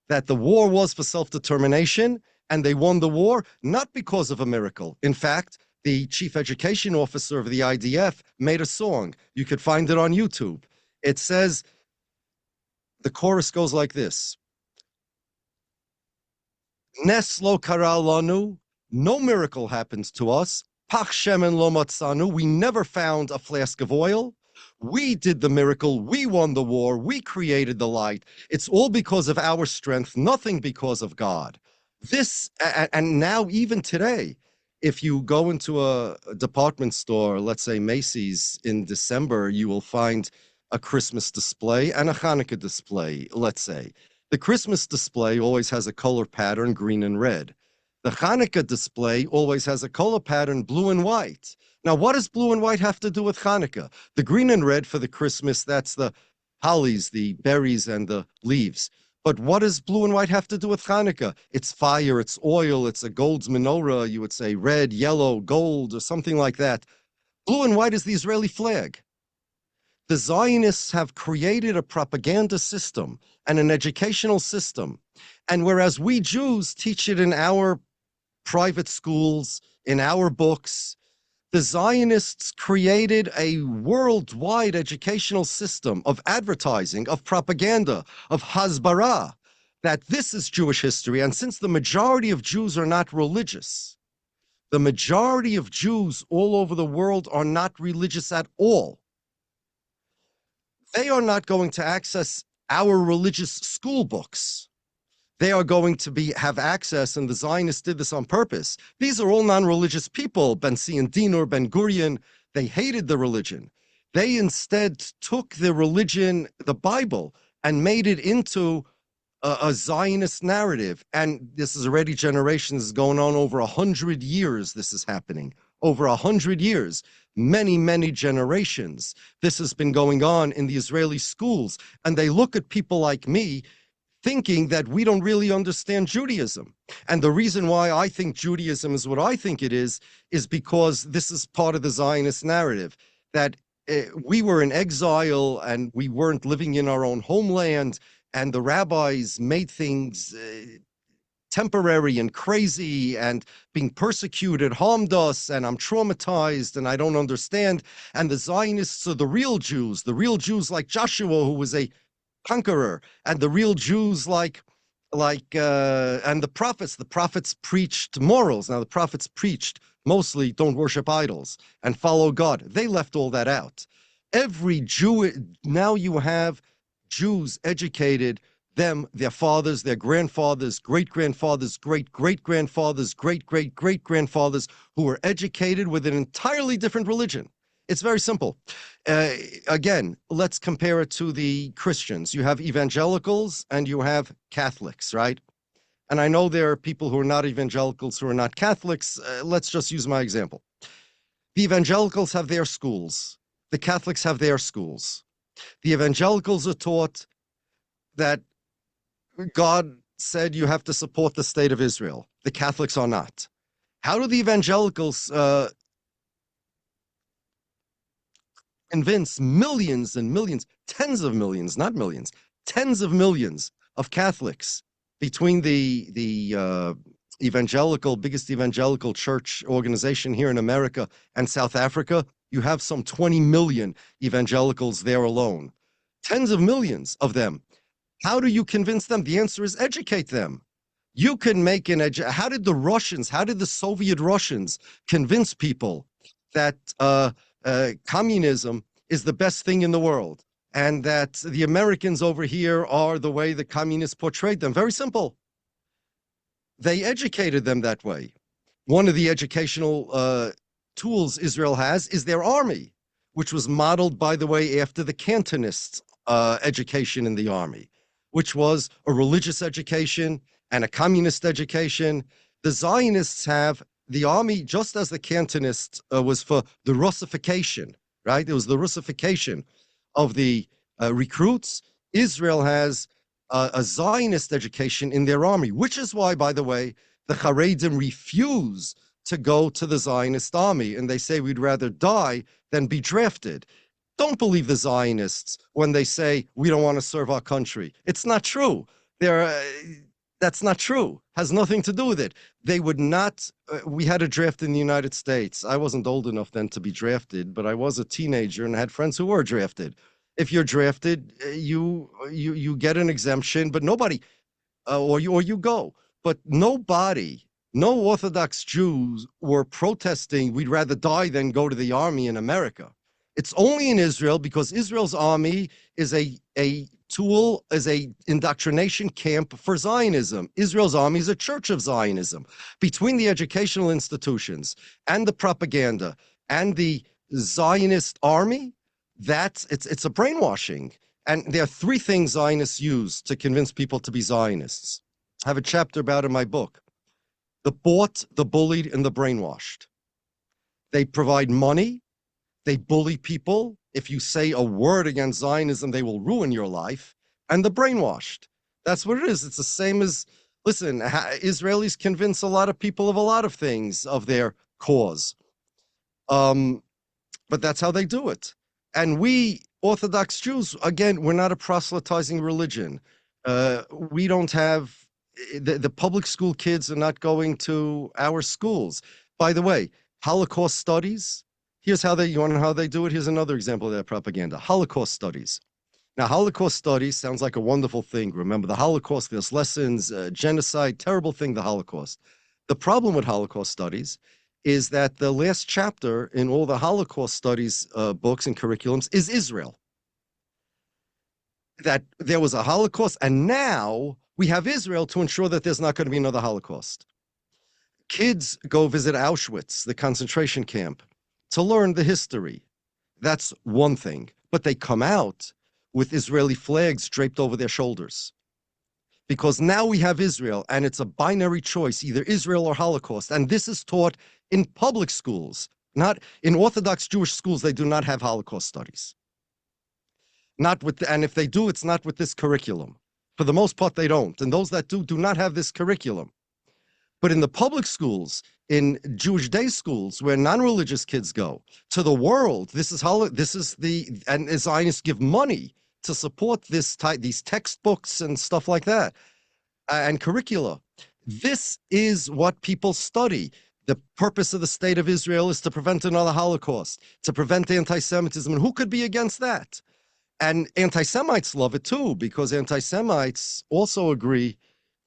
that the war was for self-determination and they won the war not because of a miracle. In fact, the chief education officer of the IDF made a song. You could find it on YouTube. It says, the chorus goes like this. Nes lo kara lanu, no miracle happens to us. Pach shemen lo matzanu, we never found a flask of oil. We did the miracle, we won the war, we created the light. It's all because of our strength, nothing because of God. This, and now even today, if you go into a department store, let's say Macy's in December, you will find a Christmas display and a Hanukkah display, let's say. The Christmas display always has a color pattern, green and red. The Hanukkah display always has a color pattern, blue and white. Now, what does blue and white have to do with Hanukkah? The green and red for the Christmas, that's the hollies, the berries, and the leaves. But what does blue and white have to do with Hanukkah? It's fire, it's oil, it's a gold's menorah, you would say red, yellow, gold, or something like that. Blue and white is the Israeli flag. The Zionists have created a propaganda system and an educational system. And whereas we Jews teach it in our private schools, in our books, the Zionists created a worldwide educational system of advertising, of propaganda, of hasbara, that this is Jewish history. And since the majority of Jews are not religious, the majority of Jews all over the world are not religious at all. They are not going to access our religious school books. They are going to have access, and the Zionists did this on purpose. These are all non-religious people, Ben Dinur, Ben Gurion. They hated the religion. They instead took the religion, the Bible, and made it into a Zionist narrative. And this is already generations going on, over 100 years this is happening. Over 100 years, many, many generations. This has been going on in the Israeli schools. And they look at people like me thinking that we don't really understand Judaism. And the reason why I think Judaism is what I think it is because this is part of the Zionist narrative, that we were in exile and we weren't living in our own homeland, and the rabbis made things temporary and crazy, and being persecuted harmed us, and I'm traumatized and I don't understand. And the Zionists are the real Jews like Joshua, who was a conqueror, and the real Jews and the prophets preached morals. Now the prophets preached mostly don't worship idols and follow God. They left all that out. Every Jew, now you have Jews educated, them, their fathers, their grandfathers, great-grandfathers, great-great-grandfathers, great-great-great-grandfathers, who were educated with an entirely different religion. It's very simple. Again, let's compare it to the Christians. You have evangelicals and you have Catholics, right? And I know there are people who are not evangelicals who are not Catholics. Let's just use my example. The evangelicals have their schools. The Catholics have their schools. The evangelicals are taught that God said you have to support the state of Israel. The Catholics are not. How do the evangelicals convince millions and millions, tens of millions, not millions, tens of millions of Catholics between the biggest evangelical church organization here in America and South Africa? You have some 20 million evangelicals there alone. Tens of millions of them. How do you convince them? The answer is educate them. You can make how did the Soviet Russians convince people that communism is the best thing in the world, and that the Americans over here are the way the communists portrayed them? Very simple. They educated them that way. One of the educational tools Israel has is their army, which was modeled, by the way, after the Cantonists' education in the army, which was a religious education and a communist education. The Zionists have the army, just as the Cantonists was for the Russification, right? It was the Russification of the recruits. Israel has a Zionist education in their army, which is why, by the way, the Haredim refuse to go to the Zionist army, and they say we'd rather die than be drafted. Don't believe the Zionists when they say we don't want to serve our country. It's not true. That's not true. Has nothing to do with it. They would not. We had a draft in the United States. I wasn't old enough then to be drafted, but I was a teenager and had friends who were drafted. If you're drafted, you get an exemption, but nobody, or you go. But nobody, no Orthodox Jews were protesting, we'd rather die than go to the army in America. It's only in Israel, because Israel's army is a tool, is a indoctrination camp for Zionism. Israel's army is a church of Zionism. Between the educational institutions and the propaganda and the Zionist army, it's a brainwashing. And there are three things Zionists use to convince people to be Zionists. I have a chapter about it in my book. the bought, the bullied, and the brainwashed. They provide money, they bully people. If you say a word against Zionism, they will ruin your life. And the brainwashed. That's what it is. It's the same as, listen, Israelis convince a lot of people of a lot of things of their cause. But that's how they do it. And we, Orthodox Jews, again, we're not a proselytizing religion. We don't have, the public school kids are not going to our schools. By the way, Holocaust studies, here's how you want to know how they do it? Here's another example of their propaganda. Holocaust studies. Now, Holocaust studies sounds like a wonderful thing. Remember the Holocaust, there's lessons, genocide, terrible thing, the Holocaust. The problem with Holocaust studies is that the last chapter in all the Holocaust studies books and curriculums is Israel. That there was a Holocaust, and now we have Israel to ensure that there's not going to be another Holocaust. Kids go visit Auschwitz, the concentration camp, to learn the history. That's one thing. But they come out with Israeli flags draped over their shoulders. Because now we have Israel, and it's a binary choice, either Israel or Holocaust. And this is taught in public schools, not in Orthodox Jewish schools. They do not have Holocaust studies. Not with, and if they do, it's not with this curriculum. For the most part, they don't. And those that do not have this curriculum. But in the public schools, in Jewish day schools, where non-religious kids go, to the world, and Zionists give money to support these textbooks and stuff like that, and curricula. This is what people study. The purpose of the state of Israel is to prevent another Holocaust, to prevent anti-Semitism, and who could be against that? And anti-Semites love it too, because anti-Semites also agree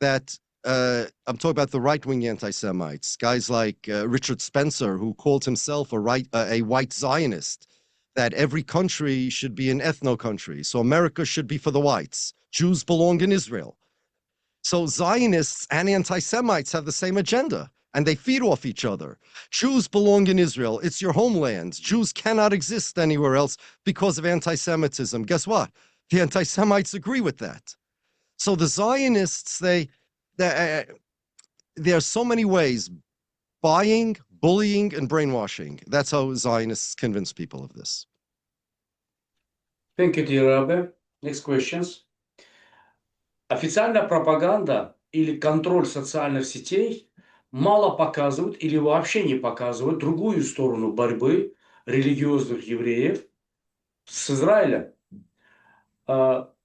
that, I'm talking about the right-wing anti-Semites, guys like Richard Spencer, who called himself a white Zionist, that every country should be an ethno-country. So America should be for the whites. Jews belong in Israel. So Zionists and anti-Semites have the same agenda, and they feed off each other. Jews belong in Israel. It's your homeland. Jews cannot exist anywhere else because of anti-Semitism. Guess what? The anti-Semites agree with that. So the Zionists, there are so many ways: buying, bullying, and brainwashing. That's how Zionists convince people of this. Thank you, dear Rabbi. Next questions. Официальная пропаганда или контроль социальных сетей мало показывают или вообще не показывают другую сторону борьбы религиозных евреев с Израилем.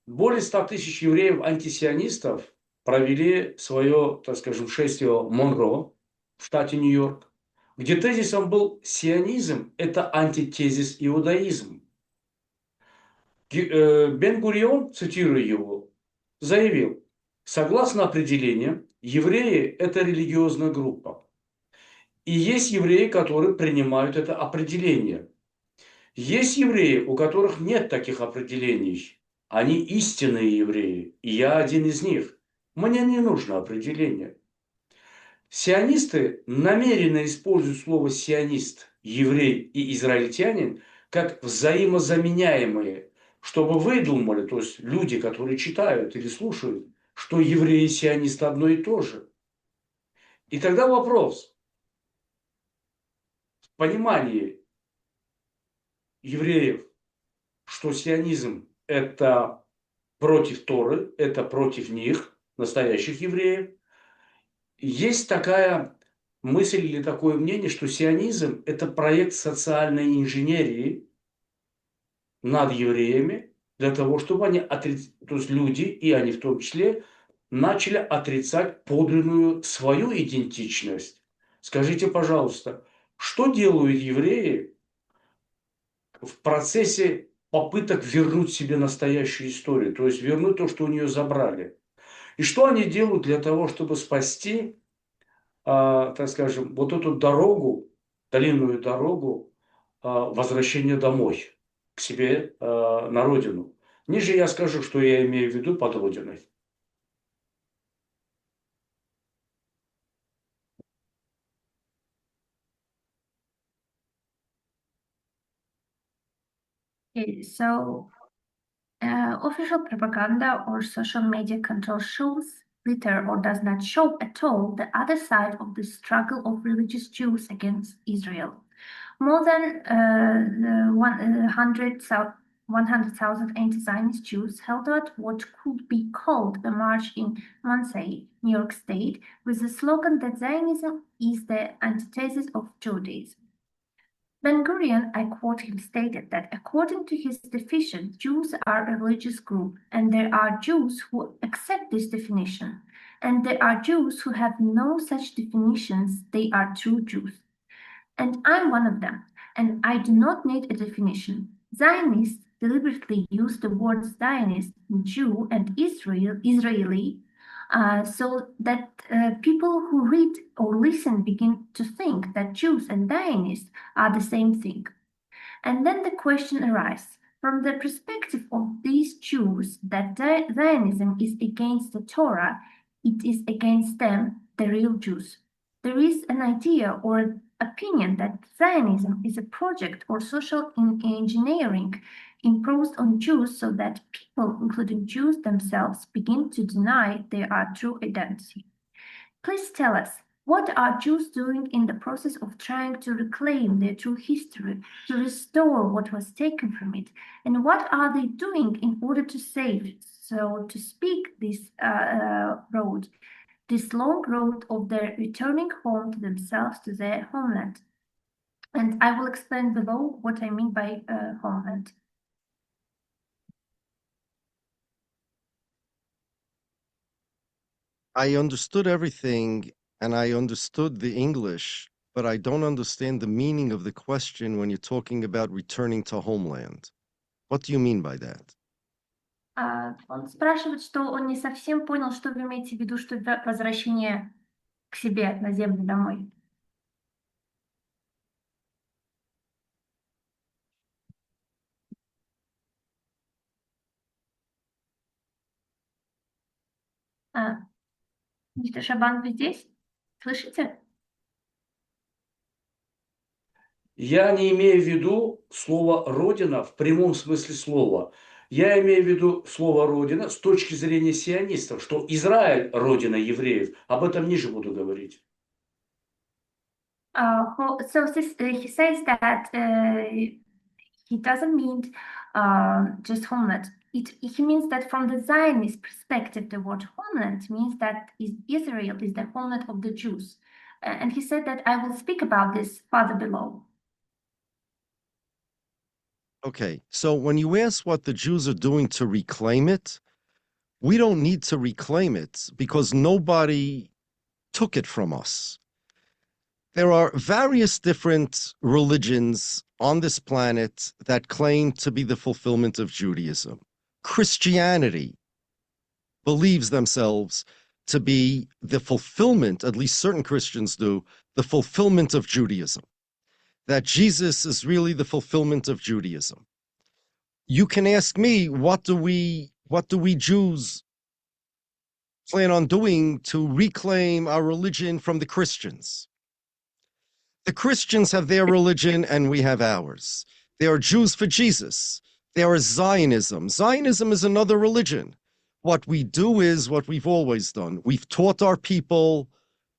Более 100 тысяч евреев-антисионистов провели свое, так скажем, шествие в Монро, в штате Нью-Йорк, где тезисом был сионизм – это антитезис иудаизм. Бен-Гурион, цитирую его, заявил: согласно определениям, евреи – это религиозная группа. И есть евреи, которые принимают это определение. Есть евреи, у которых нет таких определений. Они истинные евреи, и я один из них. Мне не нужно определение. Сионисты намеренно используют слово «сионист», «еврей» и «израильтянин» как взаимозаменяемые, чтобы вы думали, то есть люди, которые читают или слушают, что евреи и сионисты одно и то же. И тогда вопрос: в понимании евреев, что сионизм – это против Торы, это против них, настоящих евреев, есть такая мысль или такое мнение, что сионизм – это проект социальной инженерии над евреями, для того, чтобы они, то есть люди, и они в том числе, начали отрицать подлинную свою идентичность. Скажите, пожалуйста, что делают евреи в процессе попыток вернуть себе настоящую историю, то есть вернуть то, что у нее забрали? И что они делают для того, чтобы спасти, так скажем, вот эту дорогу, длинную дорогу возвращения домой, к себе на родину? Ниже я скажу, что я имею в виду под родиной. Okay, so official propaganda or social media control shows glitter or does not show at all the other side of the struggle of religious Jews against Israel. More than 100,000 anti-Zionist Jews held out what could be called a march in Monsey, New York State, with the slogan that Zionism is the antithesis of Judaism. Ben-Gurion, I quote him, stated that according to his definition, Jews are a religious group, and there are Jews who accept this definition, and there are Jews who have no such definitions. They are true Jews. And I'm one of them, and I do not need a definition. Zionists deliberately use the words Zionist, Jew, and Israeli, so that people who read or listen begin to think that Jews and Zionists are the same thing. And then the question arises, from the perspective of these Jews, that Zionism is against the Torah, it is against them, the real Jews. There is an idea or an opinion that Zionism is a project or social engineering imposed on Jews so that people, including Jews themselves, begin to deny their true identity. Please tell us, what are Jews doing in the process of trying to reclaim their true history, to restore what was taken from it? And what are they doing in order to save, so to speak, this road, this long road of their returning home to themselves, to their homeland? And I will explain below what I mean by homeland. I understood everything and I understood the English, but I don't understand the meaning of the question when you're talking about returning to homeland. What do you mean by that? Он спрашивает, что он не совсем понял, что вы имеете в виду, что возвращение к себе на землю домой. Мистер Шабан, вы здесь? Слышите? Я не имею в виду слово «родина» в прямом смысле слова. Я имею в виду слово «родина» с точки зрения сионистов, что Израиль – родина евреев. Об этом ниже буду говорить. So he says that he doesn't mean just homeland. He means that from the Zionist perspective, the word homeland means that Israel is the homeland of the Jews. And he said that I will speak about this further below. Okay, so when you ask what the Jews are doing to reclaim it, we don't need to reclaim it because nobody took it from us. There are various different religions on this planet that claim to be the fulfillment of Judaism. Christianity believes themselves to be the fulfillment, at least certain Christians do, the fulfillment of Judaism. That Jesus is really the fulfillment of Judaism. You can ask me, what do we Jews plan on doing to reclaim our religion from the Christians? The Christians have their religion and we have ours. They are Jews for Jesus. There is Zionism. Zionism is another religion. What we do is what we've always done. We've taught our people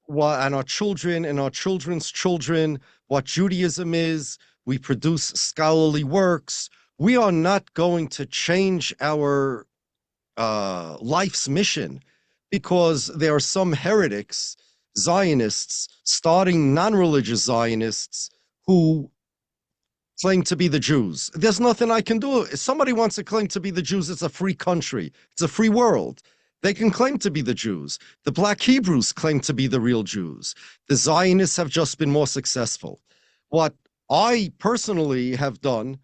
and our children and our children's children what Judaism is. We produce scholarly works. We are not going to change our life's mission because there are some heretics, Zionists, starting non-religious Zionists who claim to be the Jews. There's nothing I can do. If somebody wants to claim to be the Jews, it's a free country. It's a free world. They can claim to be the Jews. The Black Hebrews claim to be the real Jews. The Zionists have just been more successful. What I personally have done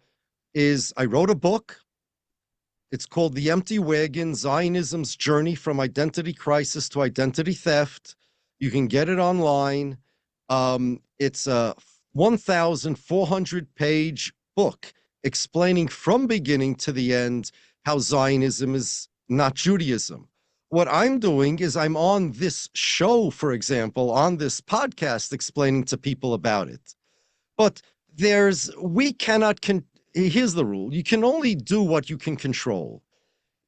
is I wrote a book. It's called The Empty Wagon, Zionism's Journey from Identity Crisis to Identity Theft. You can get it online. It's a 1,400-page book explaining from beginning to the end how Zionism is not Judaism. What I'm doing is I'm on this show, for example, on this podcast, explaining to people about it. But here's the rule. You can only do what you can control.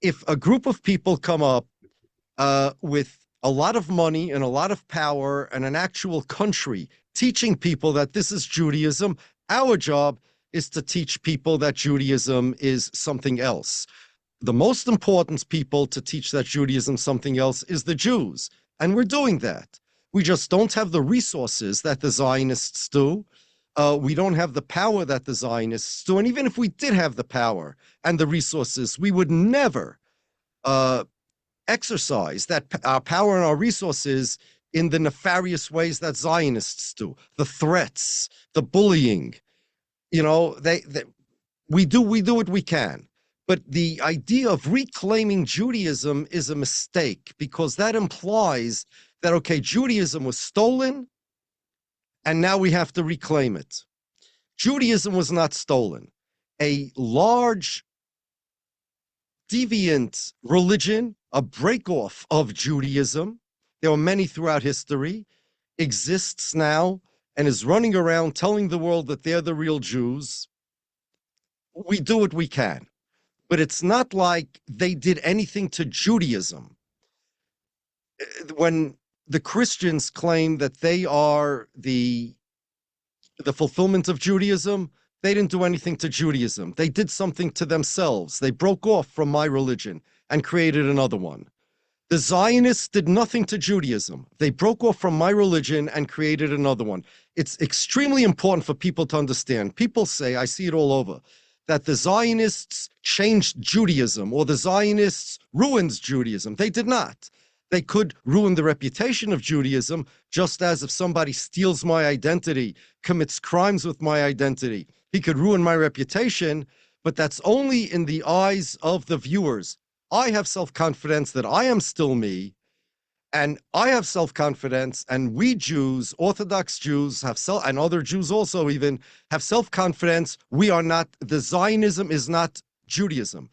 If a group of people come up with a lot of money and a lot of power and an actual country teaching people that this is Judaism. Our job is to teach people that Judaism is something else. The most important people to teach that Judaism something else is the Jews. And we're doing that. We just don't have the resources that the Zionists do. We don't have the power that the Zionists do. And even if we did have the power and the resources, we would never exercise that our power and our resources in the nefarious ways that Zionists do. The threats, the bullying, you know, we do what we can. But the idea of reclaiming Judaism is a mistake, because that implies that, okay, Judaism was stolen and now we have to reclaim it. Judaism was not stolen. A large deviant religion, a break-off of Judaism, there were many throughout history, exists now and is running around telling the world that they're the real Jews. We do what we can. But it's not like they did anything to Judaism. When the Christians claim that they are the fulfillment of Judaism, they didn't do anything to Judaism. They did something to themselves. They broke off from my religion and created another one. The Zionists did nothing to Judaism. They broke off from my religion and created another one. It's extremely important for people to understand. People say, I see it all over, that the Zionists changed Judaism or the Zionists ruined Judaism. They did not. They could ruin the reputation of Judaism, just as if somebody steals my identity, commits crimes with my identity, he could ruin my reputation, but that's only in the eyes of the viewers. I have self-confidence that I am still me, and I have self-confidence, and we Jews, Orthodox Jews, and other Jews also even, have self-confidence. We are not, the Zionism is not Judaism.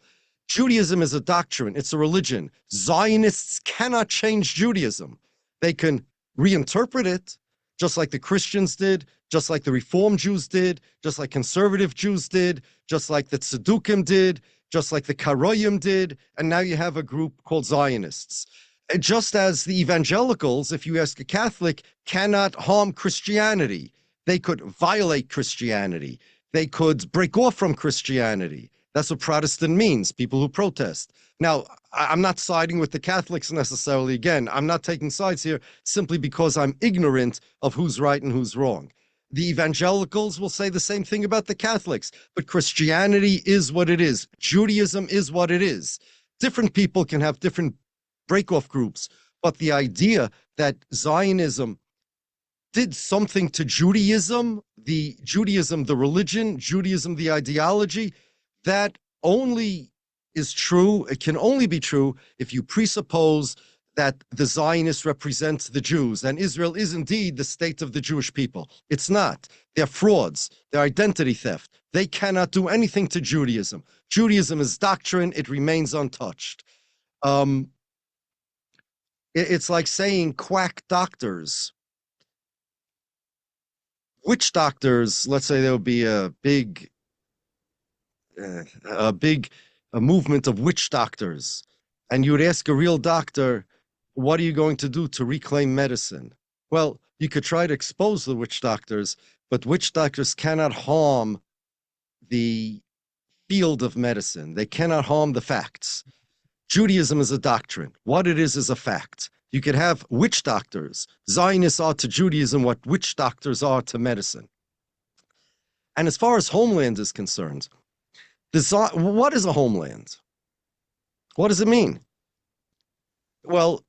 Judaism is a doctrine, it's a religion. Zionists cannot change Judaism. They can reinterpret it, just like the Christians did, just like the Reform Jews did, just like conservative Jews did, just like the Tzedukim did, just like the Karoyim did, and now you have a group called Zionists. Just as the evangelicals, if you ask a Catholic, cannot harm Christianity. They could violate Christianity. They could break off from Christianity. That's what Protestant means, people who protest. Now, I'm not siding with the Catholics necessarily. Again, I'm not taking sides here simply because I'm ignorant of who's right and who's wrong. The evangelicals will say the same thing about the Catholics, but Christianity is what it is. Judaism is what it is. Different people can have different break-off groups, but the idea that Zionism did something to Judaism, the religion, Judaism, the ideology, that only is true, it can only be true if you presuppose that the Zionists represent the Jews, and Israel is indeed the state of the Jewish people. It's not. They're frauds. They're identity theft. They cannot do anything to Judaism. Judaism is doctrine. It remains untouched. It's like saying quack doctors. Witch doctors, let's say there would be a big movement of witch doctors, and you would ask a real doctor, what are you going to do to reclaim medicine? Well, you could try to expose the witch doctors, but witch doctors cannot harm the field of medicine. They cannot harm the facts. Judaism is a doctrine. What it is a fact. You could have witch doctors. Zionists are to Judaism what witch doctors are to medicine. And as far as homeland is concerned, what is a homeland? What does it mean? Well,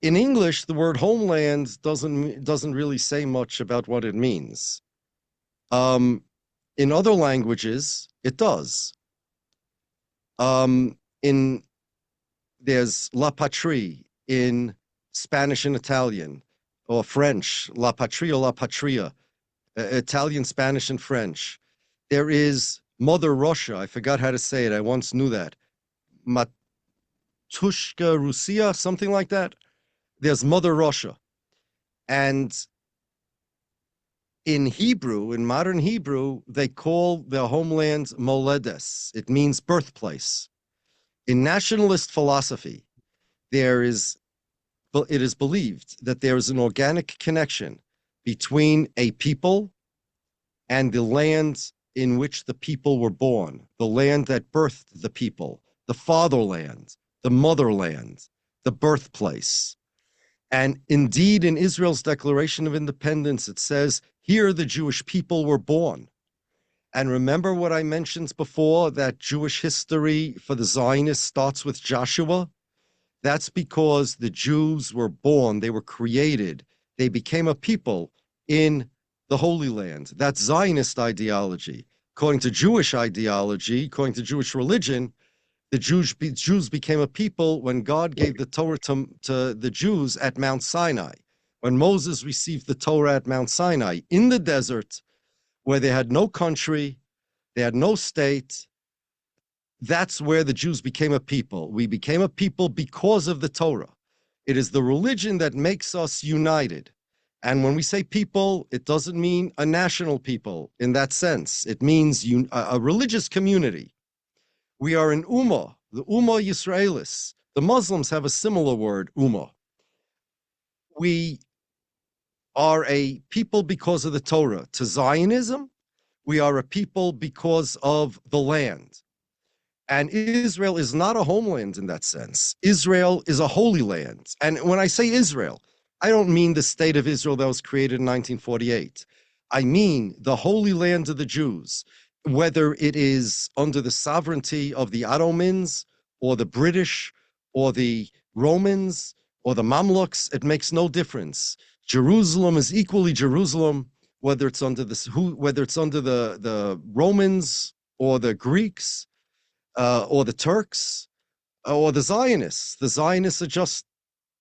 in English, the word homeland doesn't really say much about what it means. In other languages, it does. There's la patrie in Spanish and Italian, or French, la patrie or la patria, Italian, Spanish, and French. There is Mother Russia. I forgot how to say it. I once knew that. Matushka Russia, something like that. There's Mother Russia. And in Hebrew, in modern Hebrew, they call their homeland Moledes. It means birthplace. In nationalist philosophy, there is it is believed that there is an organic connection between a people and the land in which the people were born, the land that birthed the people, the fatherland, the motherland, the birthplace. And indeed, in Israel's Declaration of Independence, it says, here the Jewish people were born. And remember what I mentioned before, that Jewish history for the Zionists starts with Joshua? That's because the Jews were born, they were created, they became a people in the Holy Land. That's Zionist ideology. According to Jewish ideology, according to Jewish religion, the Jews became a people when God gave the Torah to the Jews at Mount Sinai. When Moses received the Torah at Mount Sinai, in the desert, where they had no country, they had no state, that's where the Jews became a people. We became a people because of the Torah. It is the religion that makes us united. And when we say people, it doesn't mean a national people in that sense. It means a religious community. We are an Ummah, the Ummah Yisraelis. The Muslims have a similar word, Ummah. We are a people because of the Torah. To Zionism, we are a people because of the land. And Israel is not a homeland in that sense. Israel is a holy land. And when I say Israel, I don't mean the state of Israel that was created in 1948. I mean the holy land of the Jews, whether it is under the sovereignty of the Ottomans or the British or the Romans or the Mamluks, it makes no difference. Jerusalem is equally Jerusalem, whether it's under the Romans or the Greeks, or the Turks, or the Zionists. The Zionists are just,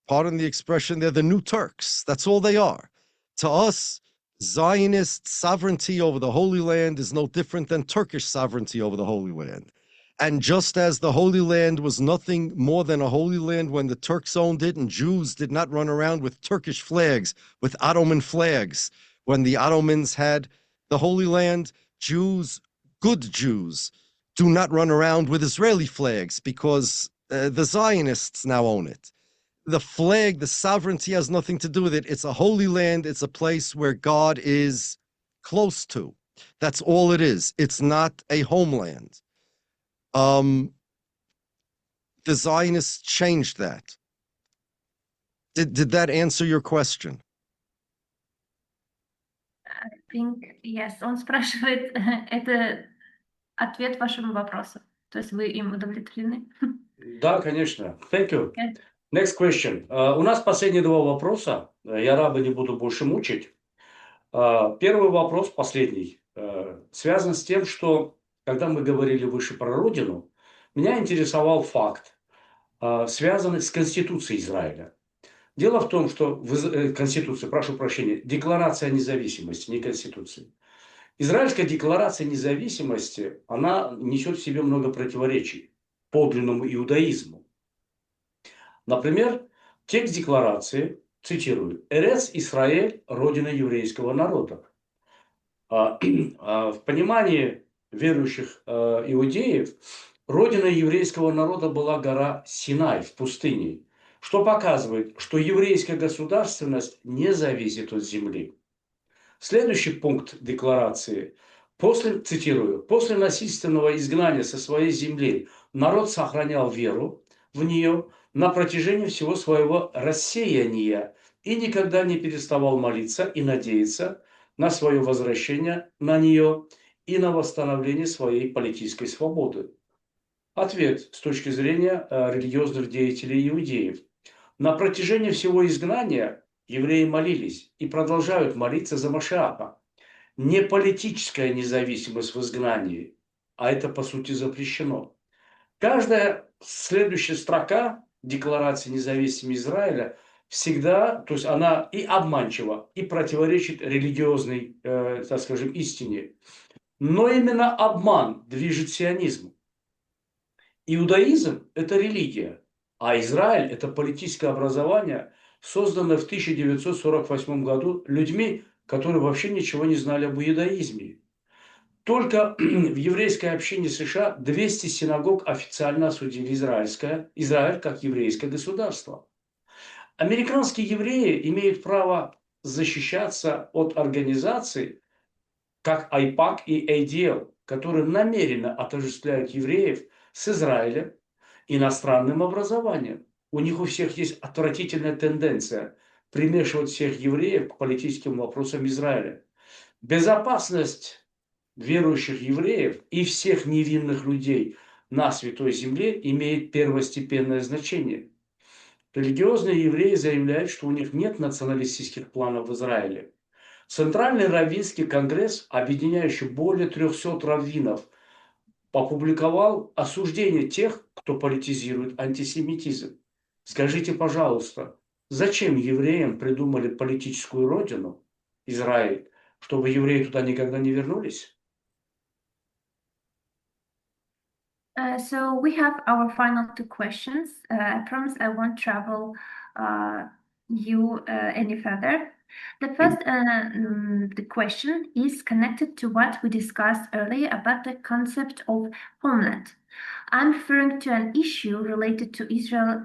pardon the expression, they're the new Turks. That's all they are. To us, Zionist sovereignty over the Holy Land is no different than Turkish sovereignty over the Holy Land. And just as the Holy Land was nothing more than a Holy Land when the Turks owned it, and Jews did not run around with Turkish flags, with Ottoman flags, when the Ottomans had the Holy Land, Jews, good Jews, do not run around with Israeli flags because the Zionists now own it. The flag, the sovereignty has nothing to do with it. It's a holy land. It's a place where God is close to. That's all it is. It's not a homeland. The Zionists changed that. Did that answer your question? I think, yes. Он спрашивает, это ответ вашему вопросу. То есть вы им удовлетворены? Да, конечно. Thank you. Yes. Next question. У нас последние два вопроса. Я раба не буду больше мучить. Первый вопрос, последний, связан с тем, что, когда мы говорили выше про Родину, меня интересовал факт, связанный с Конституцией Израиля. Дело в том, что Конституция, прошу прощения, Декларация о независимости, не Конституция. Израильская декларация независимости, она несет в себе много противоречий подлинному иудаизму. Например, текст декларации, цитирую, «Эрец Исраэль – родина еврейского народа». В понимании верующих иудеев, родиной еврейского народа была гора Синай в пустыне, что показывает, что еврейская государственность не зависит от земли. Следующий пункт декларации. Цитирую, «После насильственного изгнания со своей земли народ сохранял веру в нее на протяжении всего своего рассеяния и никогда не переставал молиться и надеяться на свое возвращение на нее и на восстановление своей политической свободы». Ответ с точки зрения религиозных деятелей иудеев. На протяжении всего изгнания евреи молились и продолжают молиться за Машиаха. Не политическая независимость в изгнании, а это по сути запрещено. Каждая следующая строка Декларации независимости Израиля всегда, то есть она и обманчива, и противоречит религиозной, так скажем, истине. Но именно обман движет сионизмом. Иудаизм – это религия, а Израиль – это политическое образование, созданное в 1948 году людьми, которые вообще ничего не знали об иудаизме. Только в еврейской общине США 200 синагог официально осудили Израиль как еврейское государство. Американские евреи имеют право защищаться от организаций, как AIPAC и ADL, которые намеренно отождествляют евреев с Израилем, иностранным образованием. У них у всех есть отвратительная тенденция примешивать всех евреев к политическим вопросам Израиля. Безопасность верующих евреев и всех невинных людей на Святой Земле имеет первостепенное значение. Религиозные евреи заявляют, что у них нет националистических планов в Израиле. Центральный раввинский конгресс, объединяющий более 300 раввинов, опубликовал осуждение тех, кто политизирует антисемитизм. Скажите, пожалуйста, зачем евреям придумали политическую родину, Израиль, чтобы евреи туда никогда не вернулись? So we have our final two questions. I promise I won't trouble you any further. The first the question is connected to what we discussed earlier about the concept of homeland. I'm referring to an issue related to Israel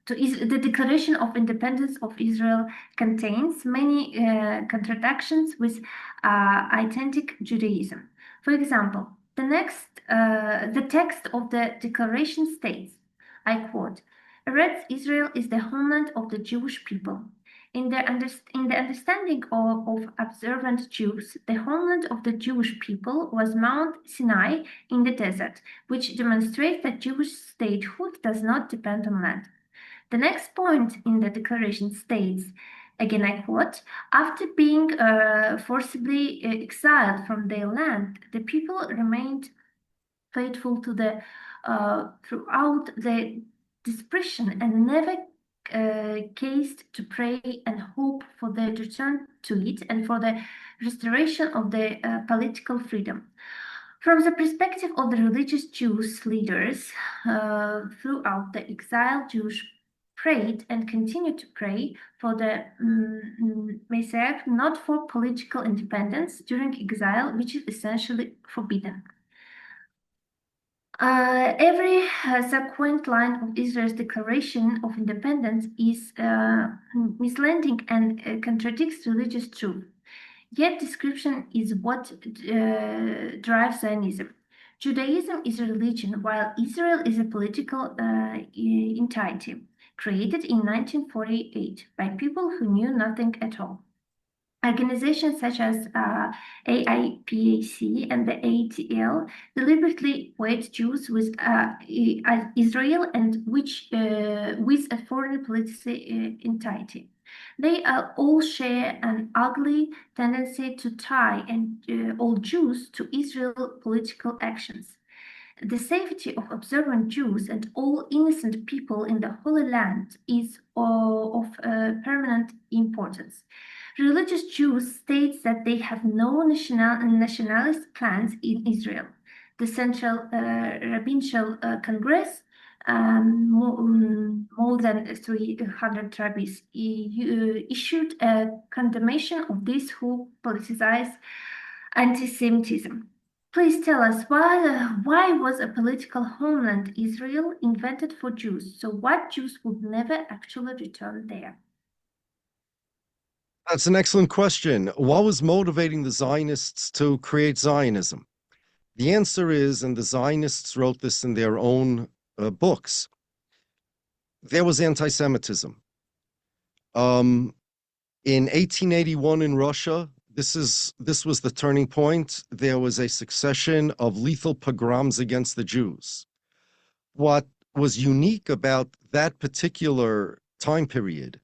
the Declaration of Independence of Israel contains many contradictions with authentic Judaism. For example, the text of the declaration states, I quote, "Eretz Israel is the homeland of the Jewish people. In the understanding of observant Jews, the homeland of the Jewish people was Mount Sinai in the desert, which demonstrates that Jewish statehood does not depend on land." The next point in the declaration states, again I quote, "After being forcibly exiled from their land, the people remained faithful to the throughout the dispersion and never ceased to pray and hope for their return to it and for the restoration of the political freedom." From the perspective of the religious Jewish leaders, throughout the exile, Jews prayed and continued to pray for the Messiah, not for political independence during exile, which is essentially forbidden. Every subsequent line of Israel's declaration of independence is misleading and contradicts religious truth. Yet description is what drives Zionism. Judaism is a religion, while Israel is a political entity created in 1948 by people who knew nothing at all. Organizations such as AIPAC and the ATL deliberately equate Jews with Israel and with a foreign political entity. They all share an ugly tendency to tie all Jews to Israel political actions. The safety of observant Jews and all innocent people in the Holy Land is of permanent importance. Religious Jews state that they have no nationalist plans in Israel. The Central Rabbinical Congress, more than 300 rabbis, issued a condemnation of these who politicize anti-Semitism. Please tell us why was a political homeland Israel invented for Jews? So what Jews would never actually return there? That's an excellent question. What was motivating the Zionists to create Zionism? The answer is, and the Zionists wrote this in their own books, there was anti-Semitism. In 1881 in Russia, this was the turning point. There was a succession of lethal pogroms against the Jews. What was unique about that particular time period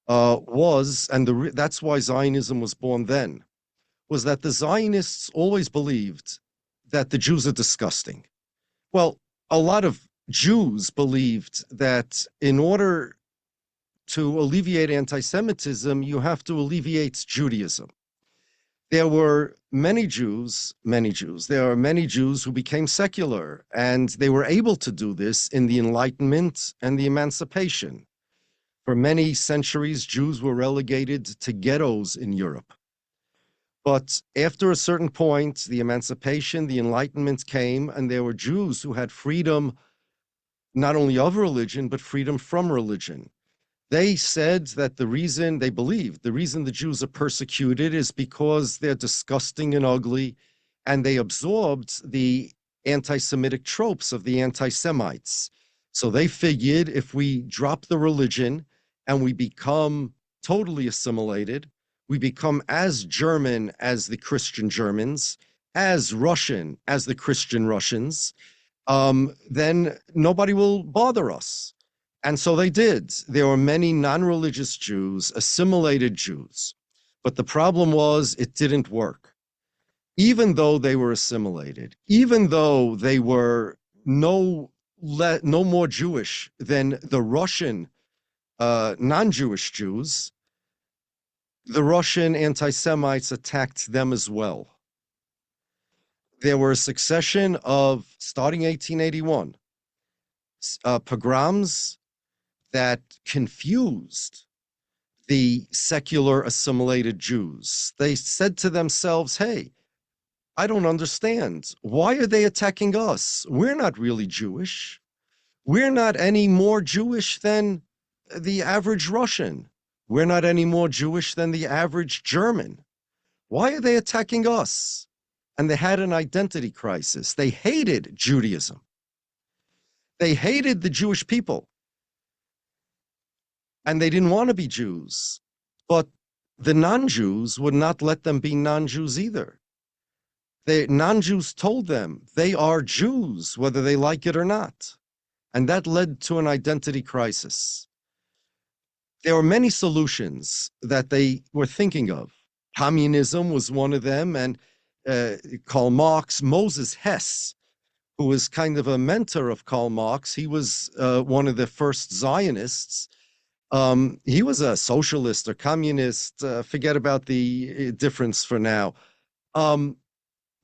that's why Zionism was born then, was that the Zionists always believed that the Jews are disgusting. Well, a lot of Jews believed that in order to alleviate anti-Semitism, you have to alleviate Judaism. There were many Jews, there are many Jews who became secular, and they were able to do this in the Enlightenment and the Emancipation. For many centuries, Jews were relegated to ghettos in Europe. But after a certain point, the Emancipation, the Enlightenment came, and there were Jews who had freedom not only of religion, but freedom from religion. They said that the reason they believed, the reason the Jews are persecuted is because they're disgusting and ugly, and they absorbed the anti-Semitic tropes of the anti-Semites. So they figured if we drop the religion and we become totally assimilated, we become as German as the Christian Germans, as Russian as the Christian Russians, then nobody will bother us. And so they did. There were many non-religious Jews, assimilated Jews. But the problem was it didn't work. Even though they were assimilated, even though they were no more Jewish than the Russian non-Jewish Jews, the Russian anti-Semites attacked them as well. There were a succession of, starting 1881, pogroms that confused the secular assimilated Jews. They said to themselves, hey, I don't understand. Why are they attacking us? We're not really Jewish. We're not any more Jewish than the average Russian. We're not any more Jewish than the average German. Why are they attacking us? And they had an identity crisis. They hated Judaism. They hated the Jewish people. And they didn't want to be Jews. But the non-Jews would not let them be non-Jews either. The non-Jews told them they are Jews, whether they like it or not. And that led to an identity crisis. There were many solutions that they were thinking of. Communism was one of them, and Karl Marx, Moses Hess, who was kind of a mentor of Karl Marx, he was one of the first Zionists. He was a socialist or communist, forget about the difference for now.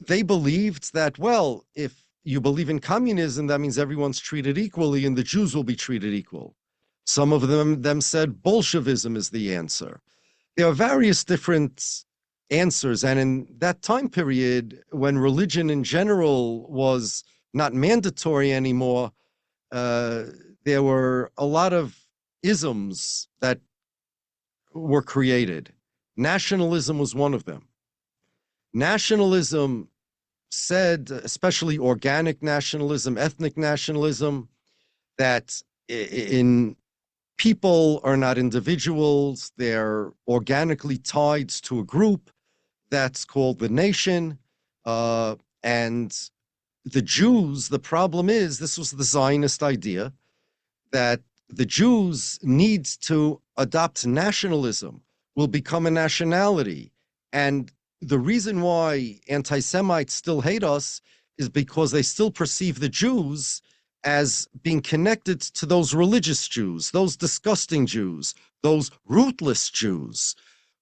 They believed that, well, if you believe in communism, that means everyone's treated equally and the Jews will be treated equal. Some of them said Bolshevism is the answer. There are various different answers. And in that time period, when religion in general was not mandatory anymore, there were a lot of isms that were created. Nationalism was one of them. Nationalism said, especially organic nationalism, ethnic nationalism, that in people are not individuals, they're organically tied to a group that's called the nation. And the Jews, the problem is, this was the Zionist idea, that the Jews need to adopt nationalism, will become a nationality. And the reason why anti-Semites still hate us is because they still perceive the Jews as being connected to those religious Jews, those disgusting Jews, those ruthless Jews.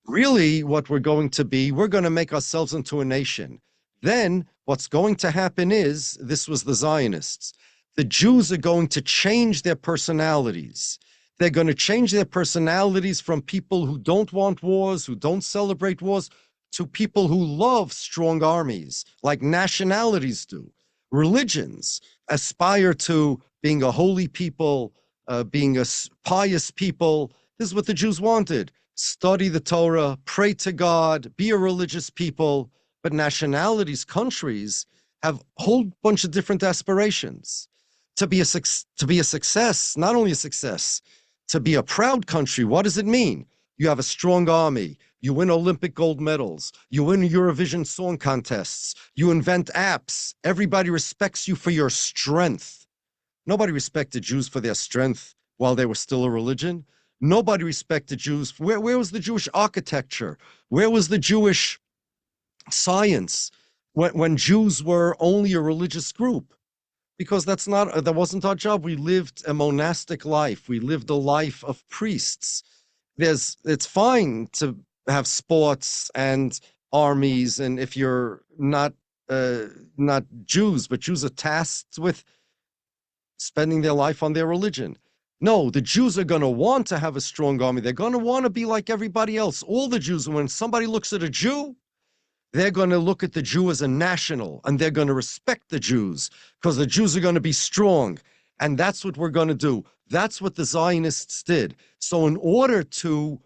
Really, what we're going to be, we're going to make ourselves into a nation. Then what's going to happen is, this was the Zionists, the Jews are going to change their personalities. They're going to change their personalities from people who don't want wars, who don't celebrate wars, to people who love strong armies, like nationalities do. Religions aspire to being a holy people, being a pious people. This is what the Jews wanted. Study the Torah, pray to God, be a religious people. But nationalities, countries, have a whole bunch of different aspirations. To be a success, not only a success, to be a proud country, what does it mean? You have a strong army, you win Olympic gold medals, you win Eurovision song contests, you invent apps, everybody respects you for your strength. Nobody respected Jews for their strength while they were still a religion. Nobody respected Jews. Where was the Jewish architecture? Where was the Jewish science when Jews were only a religious group? Because that wasn't our job. We lived a monastic life. We lived a life of priests. It's fine to have sports and armies, and if you're not Jews, but Jews are tasked with spending their life on their religion. No, the Jews are going to want to have a strong army. They're going to want to be like everybody else. All the Jews, when somebody looks at a Jew, they're going to look at the Jew as a national, and they're going to respect the Jews because the Jews are going to be strong. And that's what we're going to do. That's what the Zionists did. So in order to,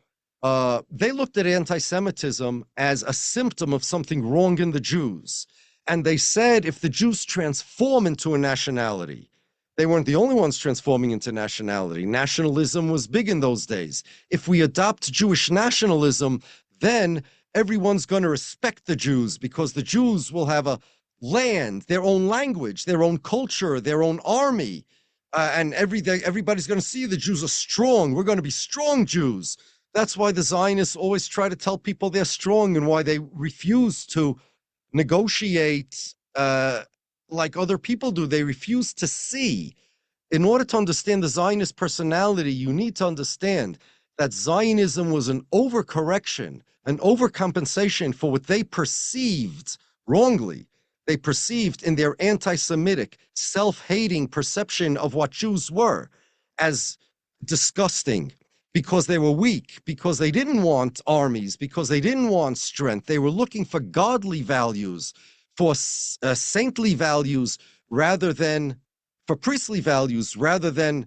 they looked at anti-Semitism as a symptom of something wrong in the Jews. And they said if the Jews transform into a nationality, they weren't the only ones transforming into nationality. Nationalism was big in those days. If we adopt Jewish nationalism, then everyone's going to respect the Jews because the Jews will have a land, their own language, their own culture, their own army. And everybody's going to see the Jews are strong. We're going to be strong Jews. That's why the Zionists always try to tell people they're strong and why they refuse to negotiate like other people do. They refuse to see. In order to understand the Zionist personality, you need to understand that Zionism was an overcorrection, an overcompensation for what they perceived wrongly. They perceived in their anti-Semitic, self-hating perception of what Jews were as disgusting because they were weak, because they didn't want armies, because they didn't want strength. They were looking for godly values, for saintly values rather than, for priestly values rather than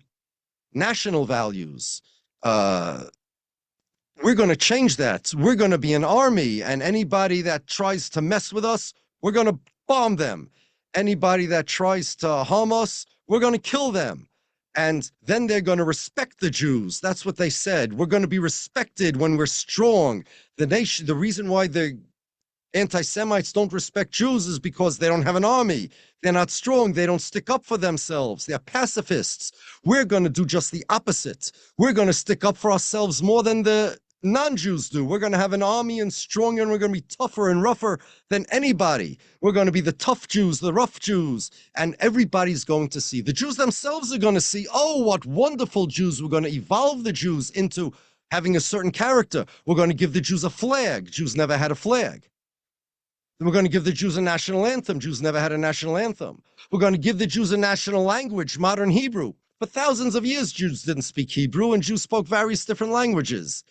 national values. We're going to change that. We're going to be an army, and anybody that tries to mess with us, we're going to bomb them. Anybody that tries to harm us, we're going to kill them. And then they're going to respect the Jews. That's what they said. We're going to be respected when we're strong. The nation, the reason why the anti-Semites don't respect Jews is because they don't have an army. They're not strong. They don't stick up for themselves. They're pacifists. We're going to do just the opposite. We're going to stick up for ourselves more than the non-Jews do. We're going to have an army and stronger, and we're going to be tougher and rougher than anybody. We're going to be the tough Jews, the rough Jews, and everybody's going to see. The Jews themselves are going to see, oh, what wonderful Jews. We're going to evolve the Jews into having a certain character. We're going to give the Jews a flag. Jews never had a flag. We're going to give the Jews a national anthem. Jews never had a national anthem. We're going to give the Jews a national language, modern Hebrew. For thousands of years, Jews didn't speak Hebrew, and Jews spoke various different languages.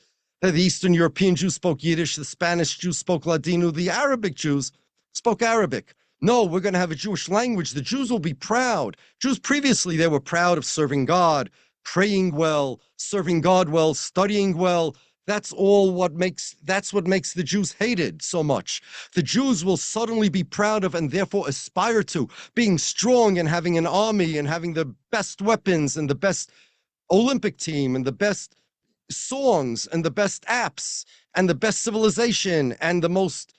The Eastern European Jews spoke Yiddish, the Spanish Jews spoke Ladino, the Arabic Jews spoke Arabic. No, we're going to have a Jewish language. The Jews will be proud. Jews previously, they were proud of serving God, praying well, serving God well, studying well. That's what makes the Jews hated so much. The Jews will suddenly be proud of and therefore aspire to being strong and having an army and having the best weapons and the best Olympic team and the best songs and the best apps and the best civilization and the most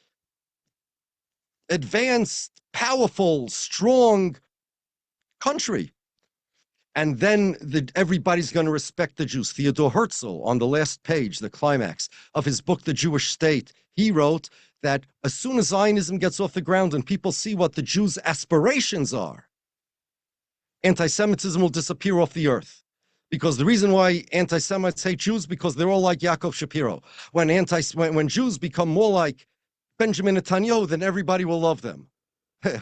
advanced, powerful, strong country. And then everybody's going to respect the Jews. Theodor Herzl, on the last page, the climax of his book, The Jewish State, he wrote that as soon as Zionism gets off the ground and people see what the Jews' aspirations are, anti-Semitism will disappear off the earth. Because the reason why anti-Semites hate Jews, because they're all like Yaakov Shapiro. When Jews become more like Benjamin Netanyahu, then everybody will love them.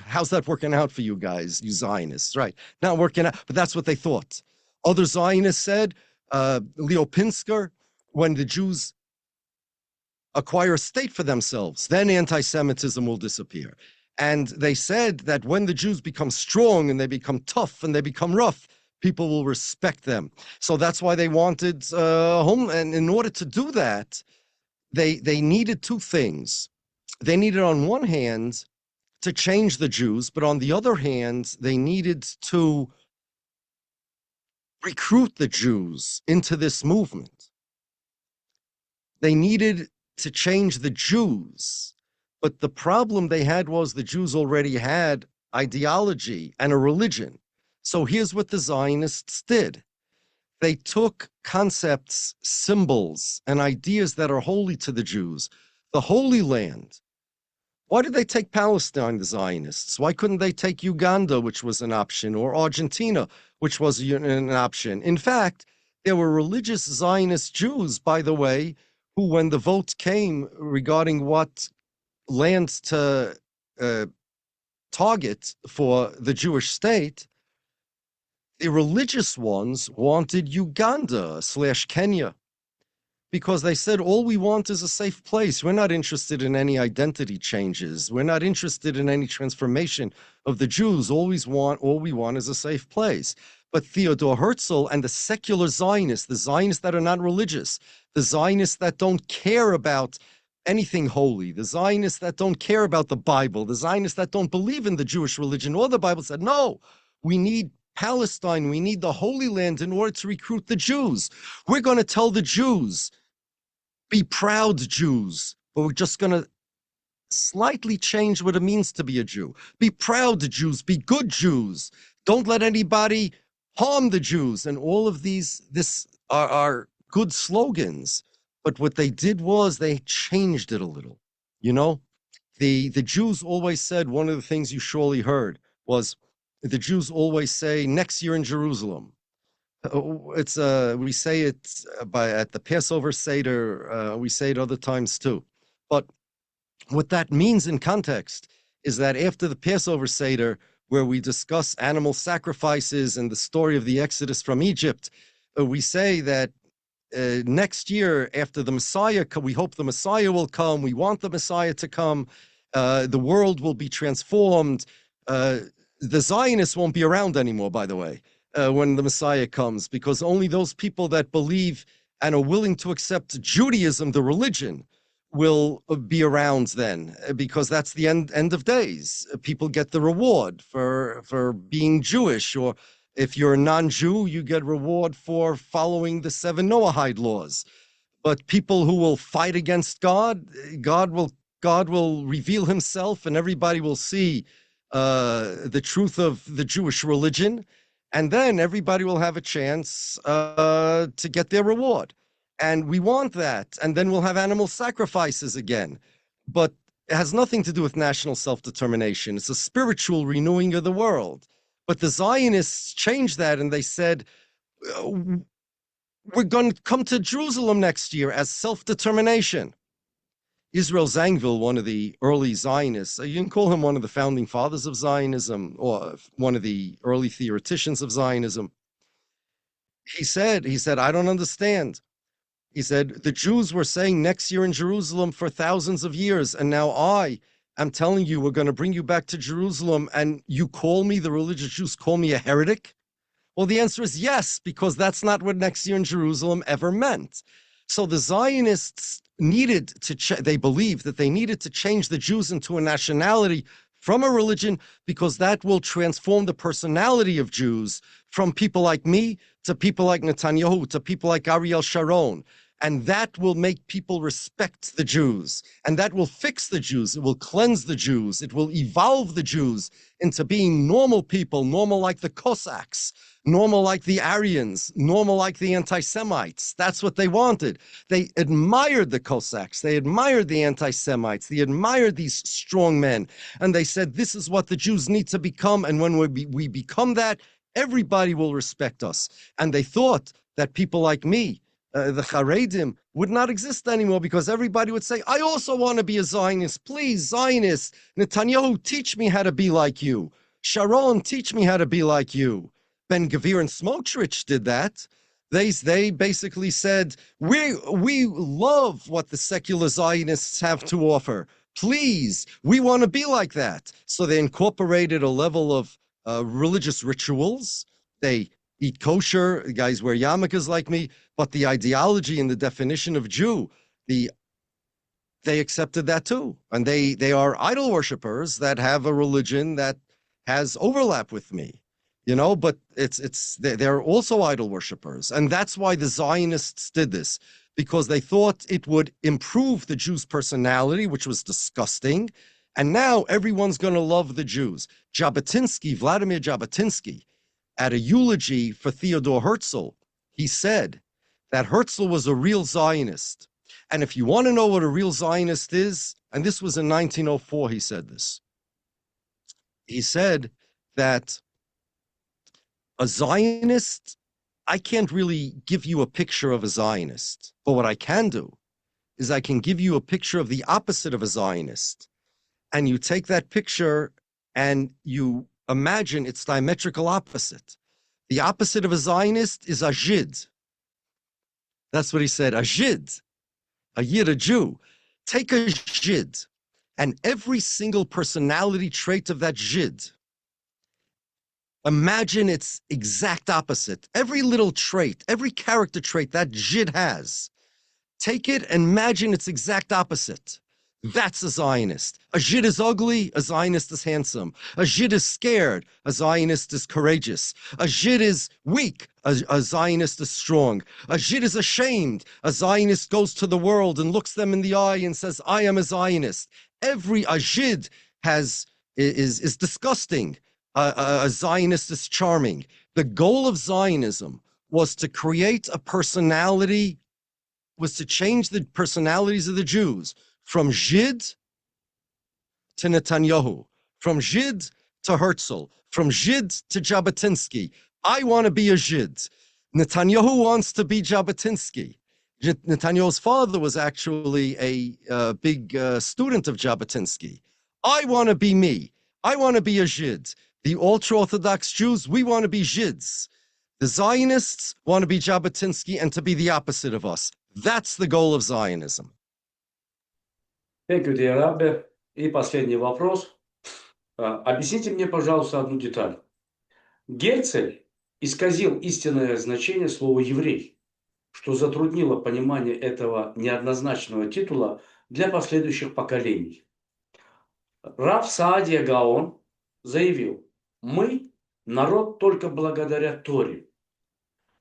How's that working out for you guys, you Zionists? Right, not working out, but that's what they thought. Other Zionists said, Leo Pinsker, when the Jews acquire a state for themselves, then anti-Semitism will disappear. And they said that when the Jews become strong and they become tough and they become rough, people will respect them. So that's why they wanted home. And in order to do that, they needed two things. They needed, on one hand, to change the Jews, but on the other hand, they needed to recruit the Jews into this movement. They needed to change the Jews, but the problem they had was the Jews already had ideology and a religion. So here's what the Zionists did. They took concepts, symbols, and ideas that are holy to the Jews. The Holy Land. Why did they take Palestine, the Zionists? Why couldn't they take Uganda, which was an option, or Argentina, which was an option? In fact, there were religious Zionist Jews, by the way, who, when the vote came regarding what land to target for the Jewish state, the religious ones wanted Uganda/Kenya, because they said, all we want is a safe place. We're not interested in any identity changes. We're not interested in any transformation of the Jews. All we want is a safe place. But Theodor Herzl and the secular Zionists, the Zionists that are not religious, the Zionists that don't care about anything holy, the Zionists that don't care about the Bible, the Zionists that don't believe in the Jewish religion or the Bible, said, no, we need Palestine, we need the Holy Land in order to recruit the Jews. We're going to tell the Jews, be proud Jews, but we're just going to slightly change what it means to be a Jew. Be proud Jews, be good Jews. Don't let anybody harm the Jews. And all of this are good slogans. But what they did was they changed it a little. You know, the Jews always said, one of the things you surely heard was, the Jews always say, next year in Jerusalem. It's we say it at the Passover Seder, we say it other times too. But what that means in context is that after the Passover Seder, where we discuss animal sacrifices and the story of the Exodus from Egypt, we say that next year, after the Messiah, we hope the Messiah will come. We want the Messiah to come. The world will be transformed. The Zionists won't be around anymore, by the way, when the Messiah comes, because only those people that believe and are willing to accept Judaism, the religion, will be around then, because that's the end of days. People get the reward for being Jewish, or if you're a non-Jew, you get reward for following the 7 Noahide laws. But people who will fight against God, God will reveal himself, and everybody will see the truth of the Jewish religion, and then everybody will have a chance to get their reward. And we want that. And then we'll have animal sacrifices again. But it has nothing to do with national self-determination. It's a spiritual renewing of the world. But the Zionists changed that, and they said, we're going to come to Jerusalem next year as self-determination. Israel Zangwill, one of the early Zionists, you can call him one of the founding fathers of Zionism, or one of the early theoreticians of Zionism. He said, I don't understand. He said, the Jews were saying next year in Jerusalem for thousands of years, and now I am telling you we're going to bring you back to Jerusalem, and you call me, the religious Jews call me a heretic? Well, the answer is yes, because that's not what next year in Jerusalem ever meant. So the Zionists needed to, they believed that they needed to change the Jews into a nationality from a religion, because that will transform the personality of Jews from people like me to people like Netanyahu, to people like Ariel Sharon. And that will make people respect the Jews. And that will fix the Jews. It will cleanse the Jews. It will evolve the Jews into being normal people, normal like the Cossacks, normal like the Aryans, normal like the anti-Semites. That's what they wanted. They admired the Cossacks. They admired the anti-Semites. They admired these strong men. And they said, this is what the Jews need to become. And when we become that, everybody will respect us. And they thought that people like me, the Haredim, would not exist anymore, because everybody would say, I also want to be a Zionist. Please, Zionist. Netanyahu, teach me how to be like you. Sharon, teach me how to be like you. Ben Gvir and Smotrich did that. They basically said, we love what the secular Zionists have to offer. Please, we want to be like that. So they incorporated a level of religious rituals. They eat kosher, the guys wear yarmulkes like me, but the ideology and the definition of Jew, they accepted that too. And they are idol worshippers that have a religion that has overlap with me, you know, but they're also idol worshippers. And that's why the Zionists did this, because they thought it would improve the Jews' personality, which was disgusting. And now everyone's going to love the Jews. Vladimir Jabotinsky, at a eulogy for Theodor Herzl, he said that Herzl was a real Zionist. And if you want to know what a real Zionist is, and this was in 1904, he said this. He said that a Zionist, I can't really give you a picture of a Zionist, but what I can do is I can give you a picture of the opposite of a Zionist. And you take that picture and you imagine its diametrical opposite. The opposite of a Zionist is a Jid. That's what he said, a Jid, a Yid, a Jew. Take a Jid, and every single personality trait of that Jid, Imagine its exact opposite. Every little trait, every character trait that Jid has, take it and imagine its exact opposite. That's a Zionist. A Jid is ugly, a Zionist is handsome. A Jid is scared, a Zionist is courageous. A Jid is weak, a Zionist is strong. A Jid is ashamed, a Zionist goes to the world and looks them in the eye and says, I am a Zionist. A Jid is disgusting. A Zionist is charming. The goal of Zionism was to create a personality, was to change the personalities of the Jews from Jid to Netanyahu, from Jid to Herzl, from Jid to Jabotinsky. I want to be a Jid. Netanyahu wants to be Jabotinsky. Netanyahu's father was actually a big student of Jabotinsky. I want to be me. I want to be a Jid. The ultra-Orthodox Jews, we want to be Jids. The Zionists want to be Jabotinsky and to be the opposite of us. That's the goal of Zionism. Thank you, dear Rabbi. И последний вопрос. Объясните мне, пожалуйста, одну деталь. Герцель исказил истинное значение слова «еврей», что затруднило понимание этого неоднозначного титула для последующих поколений. Рав Саадия Гаон заявил: «Мы – народ только благодаря Торе».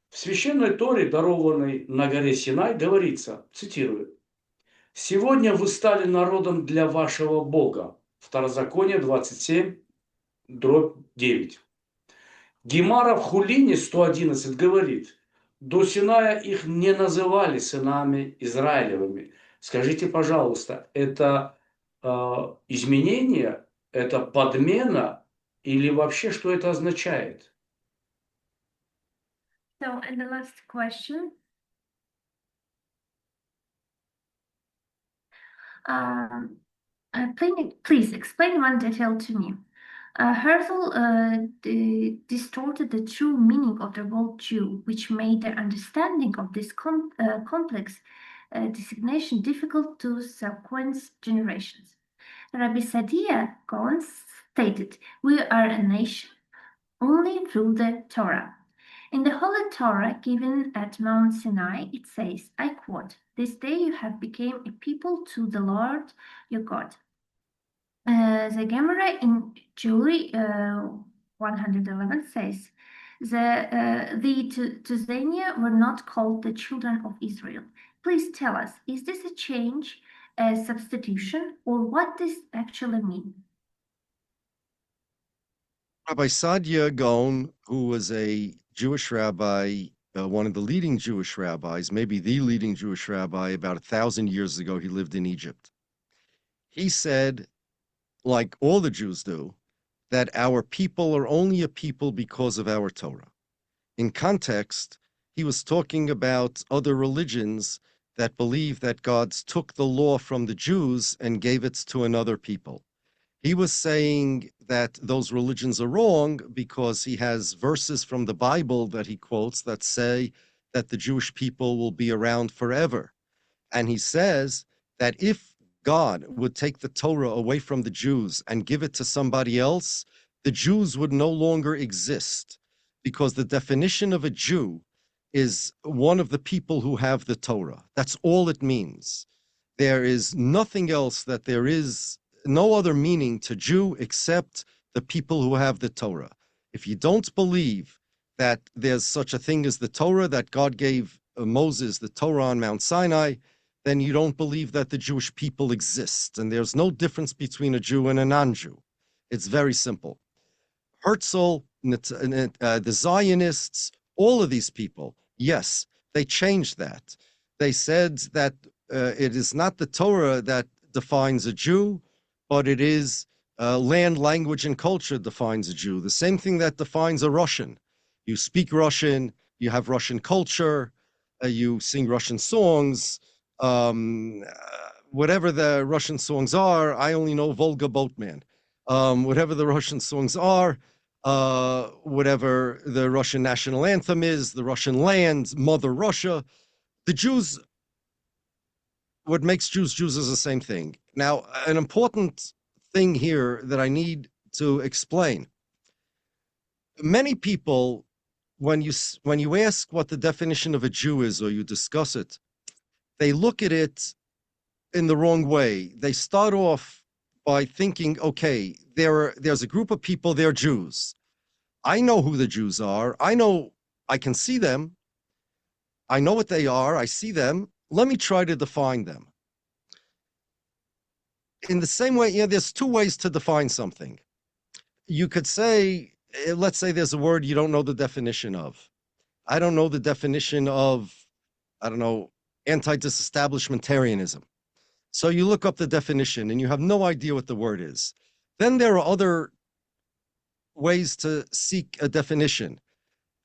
В священной Торе, дарованной на горе Синай, говорится, цитирую: «Сегодня вы стали народом для вашего Бога». Второзаконие 27:9. Гемара в Хулине 111 говорит: «До Синая их не называли сынами Израилевыми». Скажите, пожалуйста, это изменение, это подмена или вообще что это означает? So, and the last question. Please explain one detail to me. Herzl distorted the true meaning of the word Jew, which made the understanding of this complex designation difficult to subsequent generations. Rabbi Saadia Gaon stated, "We are a nation only through the Torah." In the Holy Torah given at Mount Sinai, it says, I quote, "This day you have become a people to the Lord your God." The Gemara in July 111 says, the Tanzania were not called the children of Israel. Please tell us, is this a change, a substitution, or what does it actually mean? Rabbi Saadia Gaon, who was a Jewish rabbi, one of the leading Jewish rabbis, maybe the leading Jewish rabbi, about 1,000 years ago, he lived in Egypt. He said, like all the Jews do, that our people are only a people because of our Torah. In context, he was talking about other religions that believe that God took the law from the Jews and gave it to another people. He was saying that those religions are wrong because he has verses from the Bible that he quotes that say that the Jewish people will be around forever. And he says that if God would take the Torah away from the Jews and give it to somebody else, the Jews would no longer exist, because the definition of a Jew is one of the people who have the Torah. That's all it means. There is nothing else, that there is no other meaning to Jew except the people who have the Torah. If you don't believe that there's such a thing as the Torah, that God gave Moses the Torah on Mount Sinai, then you don't believe that the Jewish people exist. And there's no difference between a Jew and a non-Jew. It's very simple. Herzl, the Zionists, all of these people, yes, they changed that. They said that it is not the Torah that defines a Jew, but it is land, language, and culture defines a Jew. The same thing that defines a Russian. You speak Russian, you have Russian culture, you sing Russian songs, whatever the Russian songs are. I only know Volga Boatman. Whatever the Russian songs are, whatever the Russian national anthem is, the Russian land, Mother Russia, the Jews, what makes Jews Jews is the same thing. Now, an important thing here that I need to explain. many people, when you ask what the definition of a Jew is, or you discuss it, they look at it in the wrong way. They start off by thinking, okay, there's a group of people, they're Jews. I know who the Jews are. I can see them. I know what they are. I see them. Let me try to define them. In the same way, there's two ways to define something. You could say, let's say there's a word you don't know the definition of. I don't know the definition of, I don't know, anti-disestablishmentarianism. So you look up the definition and you have no idea what the word is. Then there are other ways to seek a definition.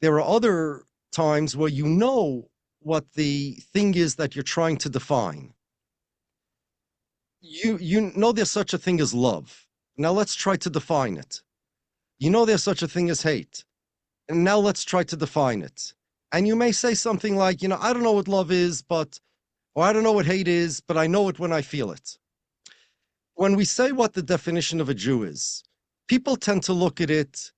There are other times where you know what the thing is that you're trying to define. You know there's such a thing as love. Now let's try to define it. You know there's such a thing as hate. And now let's try to define it. And you may say something like, I don't know what love is, or I don't know what hate is, but I know it when I feel it. When we say what the definition of a Jew is, people tend to look at it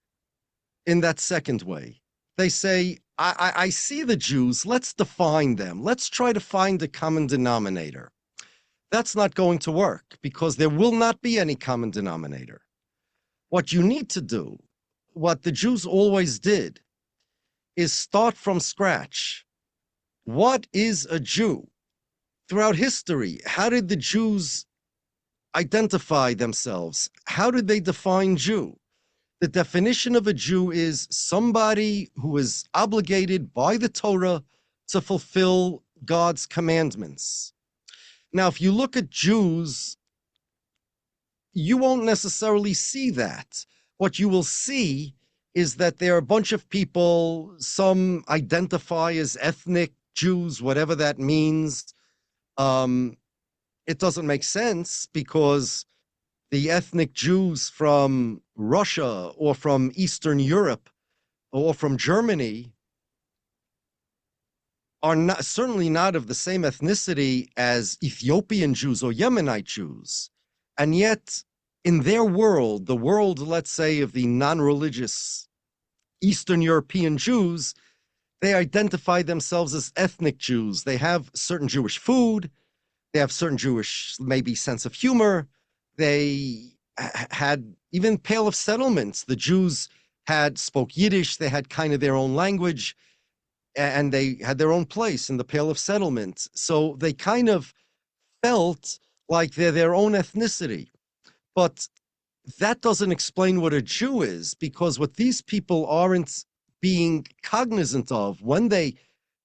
in that second way. They say, I see the Jews, let's define them. Let's try to find a common denominator. That's not going to work because there will not be any common denominator. What you need to do, what the Jews always did, is start from scratch. What is a Jew? Throughout history, how did the Jews identify themselves? How did they define Jew? The definition of a Jew is somebody who is obligated by the Torah to fulfill God's commandments. Now, if you look at Jews, you won't necessarily see that. What you will see is that there are a bunch of people, some identify as ethnic Jews, whatever that means. It doesn't make sense because the ethnic Jews from Russia or from Eastern Europe or from Germany are not, certainly not of the same ethnicity as Ethiopian Jews or Yemenite Jews. And yet, in their world, the world, let's say, of the non-religious Eastern European Jews, they identify themselves as ethnic Jews. They have certain Jewish food. They have certain Jewish, maybe, sense of humor. They had even Pale of Settlements. The Jews spoke Yiddish. They had kind of their own language, and they had their own place in the Pale of Settlement. So they kind of felt like they're their own ethnicity. But that doesn't explain what a Jew is, because what these people aren't being cognizant of when they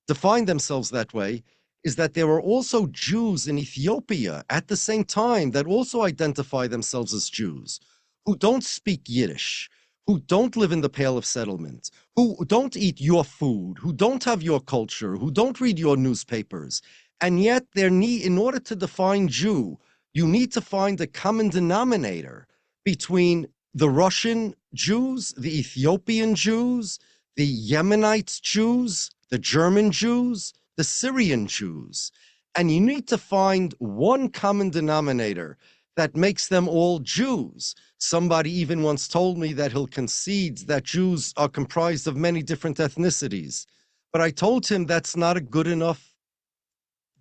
define themselves that way is that there are also Jews in Ethiopia at the same time that also identify themselves as Jews, who don't speak Yiddish, who don't live in the Pale of Settlement, who don't eat your food, who don't have your culture, who don't read your newspapers. And yet in order to define Jew, you need to find a common denominator between the Russian Jews, the Ethiopian Jews, the Yemenite Jews, the German Jews, the Syrian Jews. And you need to find one common denominator that makes them all Jews. Somebody even once told me that he'll concede that Jews are comprised of many different ethnicities. But I told him that's not a good enough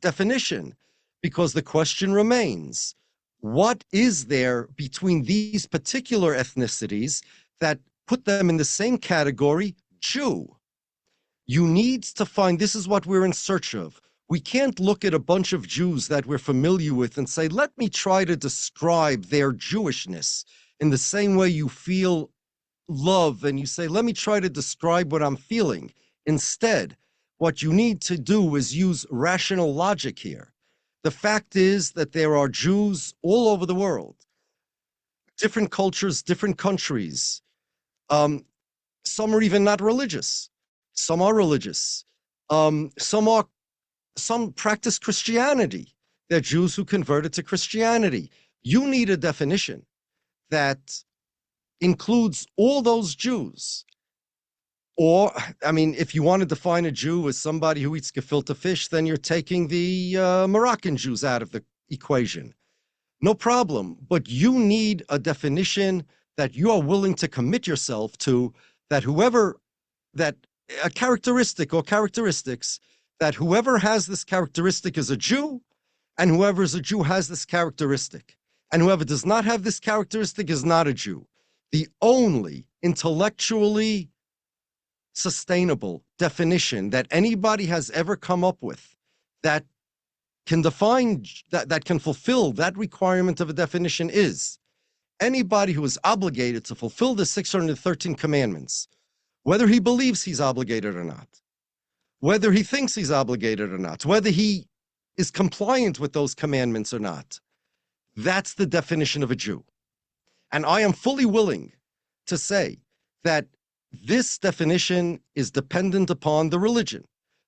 definition, because the question remains, what is there between these particular ethnicities that put them in the same category, Jew? You need to find, this is what we're in search of. We can't look at a bunch of Jews that we're familiar with and say, let me try to describe their Jewishness in the same way you feel love and you say, let me try to describe what I'm feeling. Instead, what you need to do is use rational logic here. The fact is that there are Jews all over the world, different cultures, different countries. Some are even not religious. Some are religious. Some practice Christianity. They're Jews who converted to Christianity. You need a definition that includes all those Jews. Or, I mean, if you want to define a Jew as somebody who eats gefilte fish, then you're taking the Moroccan Jews out of the equation. No problem. But you need a definition that you are willing to commit yourself to that a characteristic or characteristics, that whoever has this characteristic is a Jew, and whoever is a Jew has this characteristic. And whoever does not have this characteristic is not a Jew. The only intellectually sustainable definition that anybody has ever come up with that can define, that can fulfill that requirement of a definition is anybody who is obligated to fulfill the 613 commandments, whether he believes he's obligated or not, whether he thinks he's obligated or not, whether he is compliant with those commandments or not. That's the definition of a Jew. And I am fully willing to say that this definition is dependent upon the religion.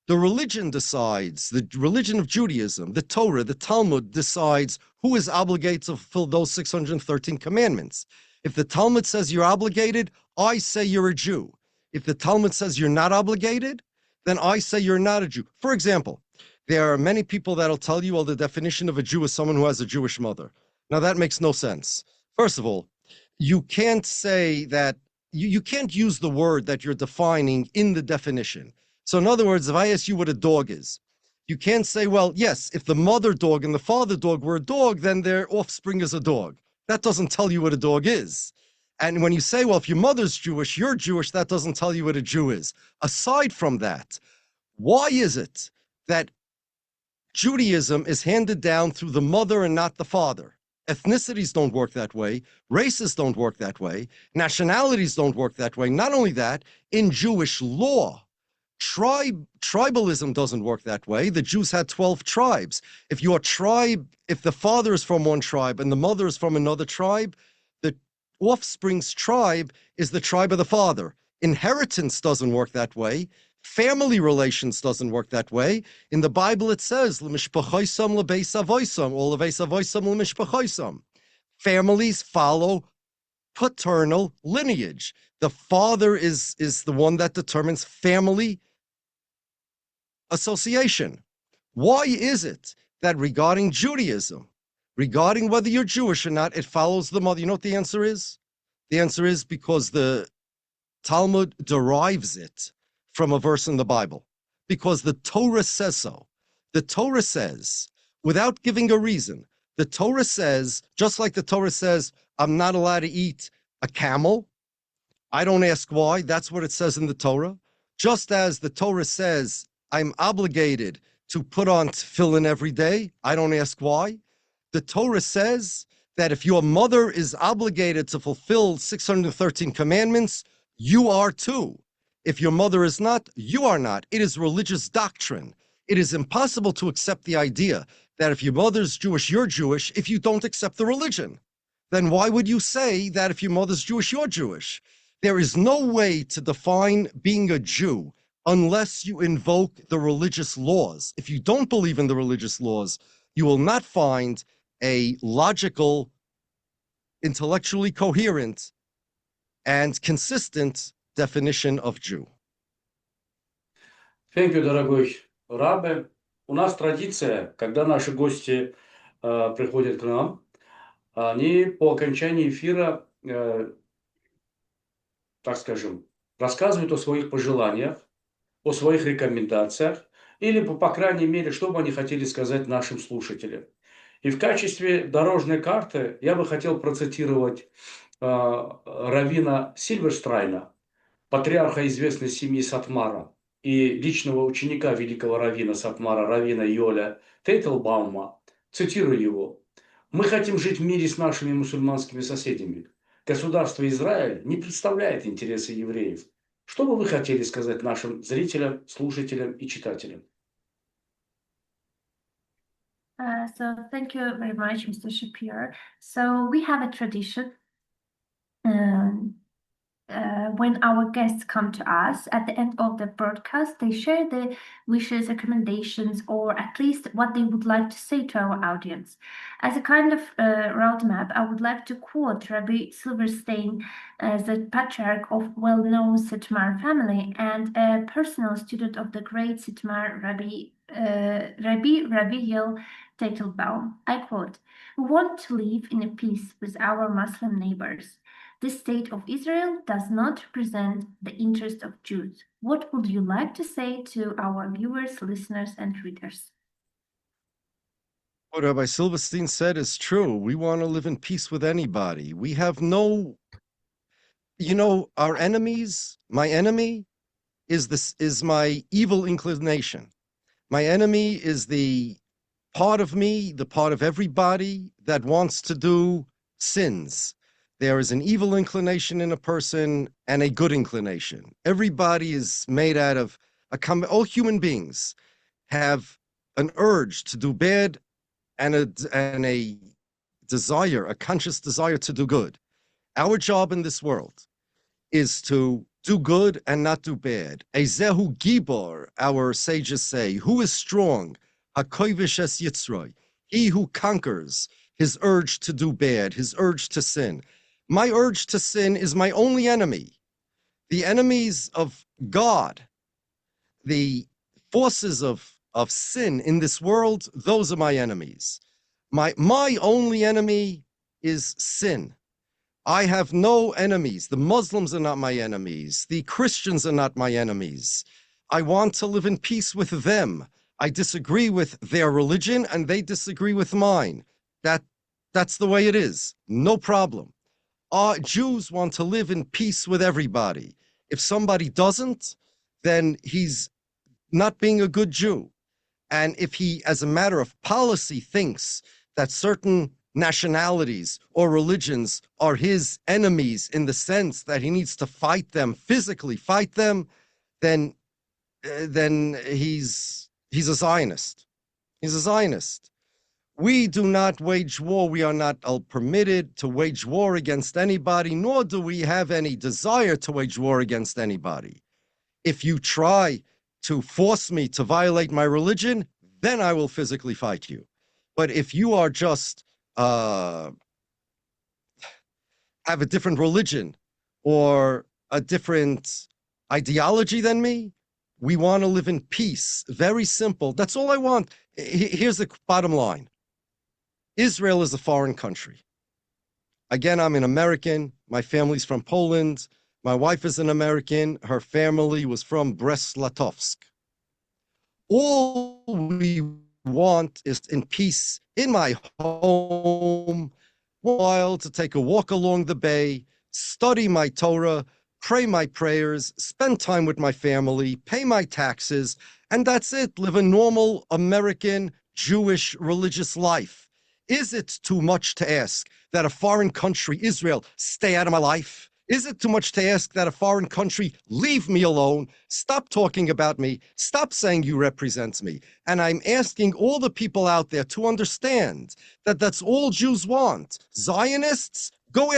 The religion decides, the religion of Judaism, the Torah, the Talmud decides who is obligated to fulfill those 613 commandments. If the Talmud says you're obligated, I say you're a Jew. If the Talmud says you're not obligated, then I say you're not a Jew. For example, there are many people that'll tell you, well, the definition of a Jew is someone who has a Jewish mother. Now, that makes no sense. First of all, you can't say that, you can't use the word that you're defining in the definition. So in other words, if I ask you what a dog is, you can't say, well, yes, if the mother dog and the father dog were a dog, then their offspring is a dog. That doesn't tell you what a dog is. And when you say, well, if your mother's Jewish, you're Jewish, that doesn't tell you what a Jew is. Aside from that, why is it that Judaism is handed down through the mother and not the father? Ethnicities don't work that way. Races don't work that way. Nationalities don't work that way. Not only that, in Jewish law, tribalism doesn't work that way. The Jews had 12 tribes. If your tribe, if the father is from one tribe and the mother is from another tribe, the offspring's tribe is the tribe of the father. Inheritance doesn't work that way. Family relations doesn't work that way. In the Bible, it says, "L'mishpachoisam lebeis avoisam," or "lebeis avoisam l'mishpachoisam." Families follow paternal lineage. The father is the one that determines family association. Why is it that regarding Judaism, regarding whether you're Jewish or not, it follows the mother? You know what the answer is? The answer is because the Talmud derives it from a verse in the Bible, because the Torah says so. The Torah says, without giving a reason, the Torah says, just like the Torah says, I'm not allowed to eat a camel. I don't ask why. That's what it says in the Torah. Just as the Torah says, I'm obligated to put on tefillin every day. I don't ask why. The Torah says that if your mother is obligated to fulfill 613 commandments, you are too. If your mother is not, you are not. It is religious doctrine. It is impossible to accept the idea that if your mother's Jewish, you're Jewish, if you don't accept the religion. Then why would you say that if your mother's Jewish, you're Jewish? There is no way to define being a Jew unless you invoke the religious laws. If you don't believe in the religious laws, you will not find a logical, intellectually coherent, and consistent definition of Jew. Thank you, дорогой Рабе. У нас традиция, когда наши гости приходят к нам, они по окончании эфира, так скажем, рассказывают о своих пожеланиях, о своих рекомендациях, или, по крайней мере, что бы они хотели сказать нашим слушателям. И в качестве дорожной карты я бы хотел процитировать раввина Сильверстрайна, патриарха известной семьи Сатмара и личного ученика великого раввина Сатмара, раввина Йоля Тейтелбаума. Цитирую его. «Мы хотим жить в мире с нашими мусульманскими соседями. Государство Израиль не представляет интересы евреев. Что бы вы хотели сказать нашим зрителям, слушателям и читателям?» So thank you very much, Mr. Shapiro. So we have a tradition when our guests come to us at the end of the broadcast, they share their wishes, recommendations, or at least what they would like to say to our audience. As a kind of roadmap, I would like to quote Rabbi Silverstein, the patriarch of well-known Sitmar family and a personal student of the great Sitmar Rabbi Raviel Teitelbaum. I quote, "We want to live in peace with our Muslim neighbors. This state of Israel does not represent the interest of Jews. What would you like to say to our viewers, listeners, and readers? What Rabbi Silverstein said is true. We want to live in peace with anybody. We have no, our enemies, my enemy is my evil inclination. My enemy is the part of me, the part of everybody that wants to do sins. There is an evil inclination in a person and a good inclination. Everybody is made out of all human beings have an urge to do bad and a desire, a conscious desire to do good. Our job in this world is to do good and not do bad. Ezehu Gibor, our sages say, who is strong? HaKoivish es Yitzroi, he who conquers his urge to do bad, his urge to sin. My urge to sin is my only enemy. The enemies of God, the forces of sin in this world, those are my enemies. My only enemy is sin. I have no enemies. The Muslims are not my enemies. The Christians are not my enemies. I want to live in peace with them. I disagree with their religion and they disagree with mine. That's the way it is. No problem. Jews want to live in peace with everybody. If somebody doesn't, then he's not being a good Jew. And if he, as a matter of policy, thinks that certain nationalities or religions are his enemies in the sense that he needs to fight them, physically fight them, then he's a Zionist. He's a Zionist. We do not wage war. We are not permitted to wage war against anybody, nor do we have any desire to wage war against anybody. If you try to force me to violate my religion, then I will physically fight you. But if you are just have a different religion or a different ideology than me, we want to live in peace. Very simple. That's all I want. Here's the bottom line. Israel is a foreign country. Again, I'm an American. My family's from Poland. My wife is an American. Her family was from Brest-Litovsk. All we want is in peace in my home, while to take a walk along the bay, study my Torah, pray my prayers, spend time with my family, pay my taxes, and that's it. Live a normal American Jewish religious life. Is it too much to ask that a foreign country, Israel, stay out of my life? Is it too much to ask that a foreign country leave me alone, stop talking about me, stop saying you represent me? And I'm asking all the people out there to understand that that's all Jews want. Zionists, go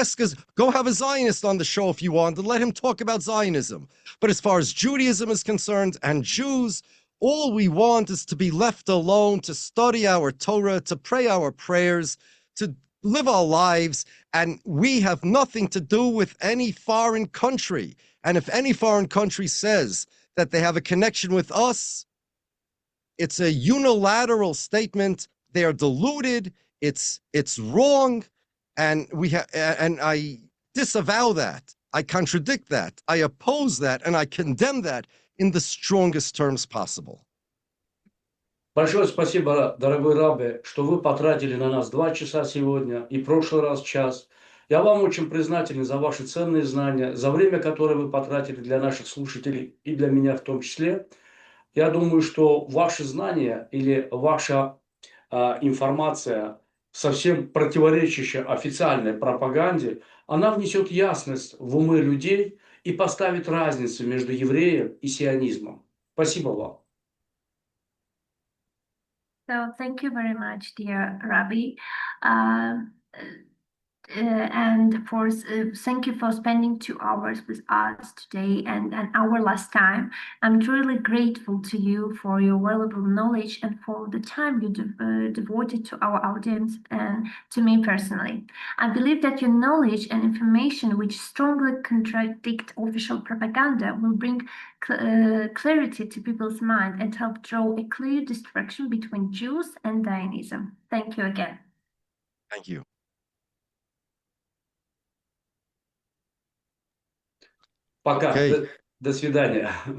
have a Zionist on the show if you want and let him talk about Zionism. But as far as Judaism is concerned and Jews, all we want is to be left alone, to study our Torah, to pray our prayers, to live our lives, and we have nothing to do with any foreign country. And if any foreign country says that they have a connection with us, it's a unilateral statement. They are deluded. It's wrong, and I disavow that. I contradict that. I oppose that, and I condemn that in the strongest terms possible. Большое спасибо, дорогой Рабби, что вы потратили на нас 2 часа сегодня и в прошлый раз час. Я вам очень признателен за ваши ценные знания, за время, которое вы потратили для наших слушателей и для меня в том числе. Я думаю, что ваши знания или ваша информация, совсем противоречащая официальной пропаганде, она внесет ясность в умы людей и поставит разницу между евреем и сионизмом. Спасибо вам. So thank you very much, dear Rabbi. And for thank you for spending 2 hours with us today and our last time. I'm truly grateful to you for your valuable knowledge and for the time you devoted to our audience and to me personally. I believe that your knowledge and information, which strongly contradict official propaganda, will bring clarity to people's mind and help draw a clear distinction between Jews and Zionism. Thank you again. Thank you. Пока. Okay. До свидания.